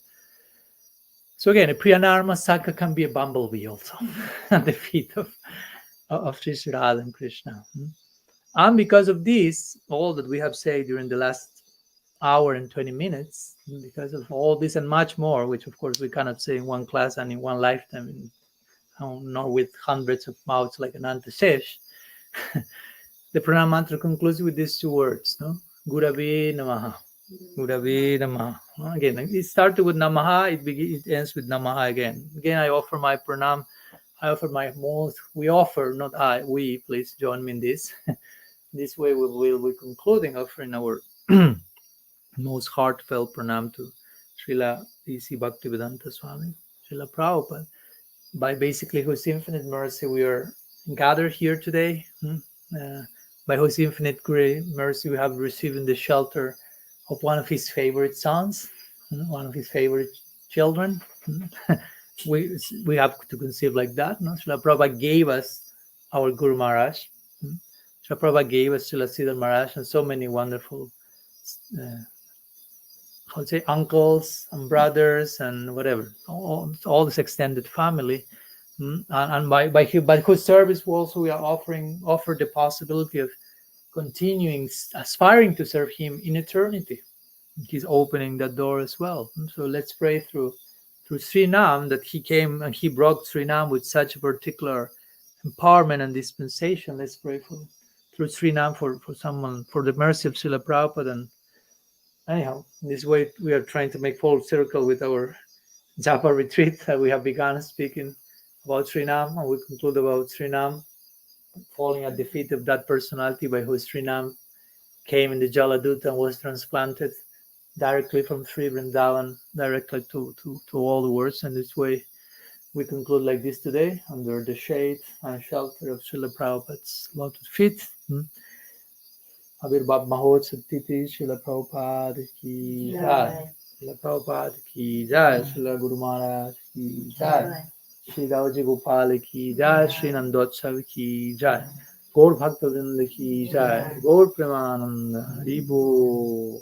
So again, a Priyanarma Sakya can be a bumblebee also at the feet of Sri Sri Radha and Krishna. And because of this, all that we have said during the last hour and 20 minutes, because of all this and much more, which of course we cannot say in one class and in one lifetime, nor with hundreds of mouths like Ananta Shesh, the Pranama-Mantra concludes with these two words, no? Gurave Namaha. Gurave Namaha. Again, it started with Namaha, it ends with Namaha again. Again, I offer my pranam, I offer my most, we offer, not I, we, please join me in this. This way we will be concluding, offering our most heartfelt pranam to Srila D.C. Bhaktivedanta Swami, Srila Prabhupada, by basically whose infinite mercy we are gathered here today. By whose infinite mercy we have received the shelter of one of his favorite sons, one of his favorite children. We have to conceive like that. No? Srila Prabhupada gave us our Guru Maharaj, Srila Prabhupada gave us Srila Sridhar Maharaj and so many wonderful I would say uncles and brothers and whatever, all this extended family. And by whose service we are offered the possibility of continuing, aspiring to serve him in eternity. He's opening that door as well. So let's pray through Srinam that he came and he brought Srinam with such a particular empowerment and dispensation. Let's pray through Srinam for someone, for the mercy of Srila Prabhupada. And anyhow, in this way we are trying to make full circle with our Japa retreat that we have begun speaking about Srinam, and we conclude about Srinam falling at the feet of that personality by whose Srinam came in the Jaladuta and was transplanted directly from Sri Vrindavan directly to all the words. And this way we conclude like this today, under the shade and shelter of Srila Prabhupada's lotus feet. Avirbhav Mahotsav Titi, Srila Prabhupada ki jai. Srila Prabhupada ki jai. Srila Guru Maharaj ki jai. Shri Dauji Gopal ki jai. Shri Nandotsav ki jai. Gaur Bhakta Vrinda ki jai. Gaur Premananda Haribo.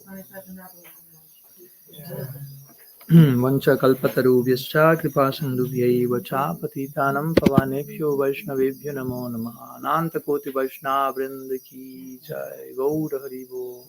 Vancha kalpatarubhyascha kripa sindhubhyaiva cha patitanam pavanebhyo vaishnavebhyo namo namaha. Ananta koti vaishnava vrinda ki jai. Gaur Haribo.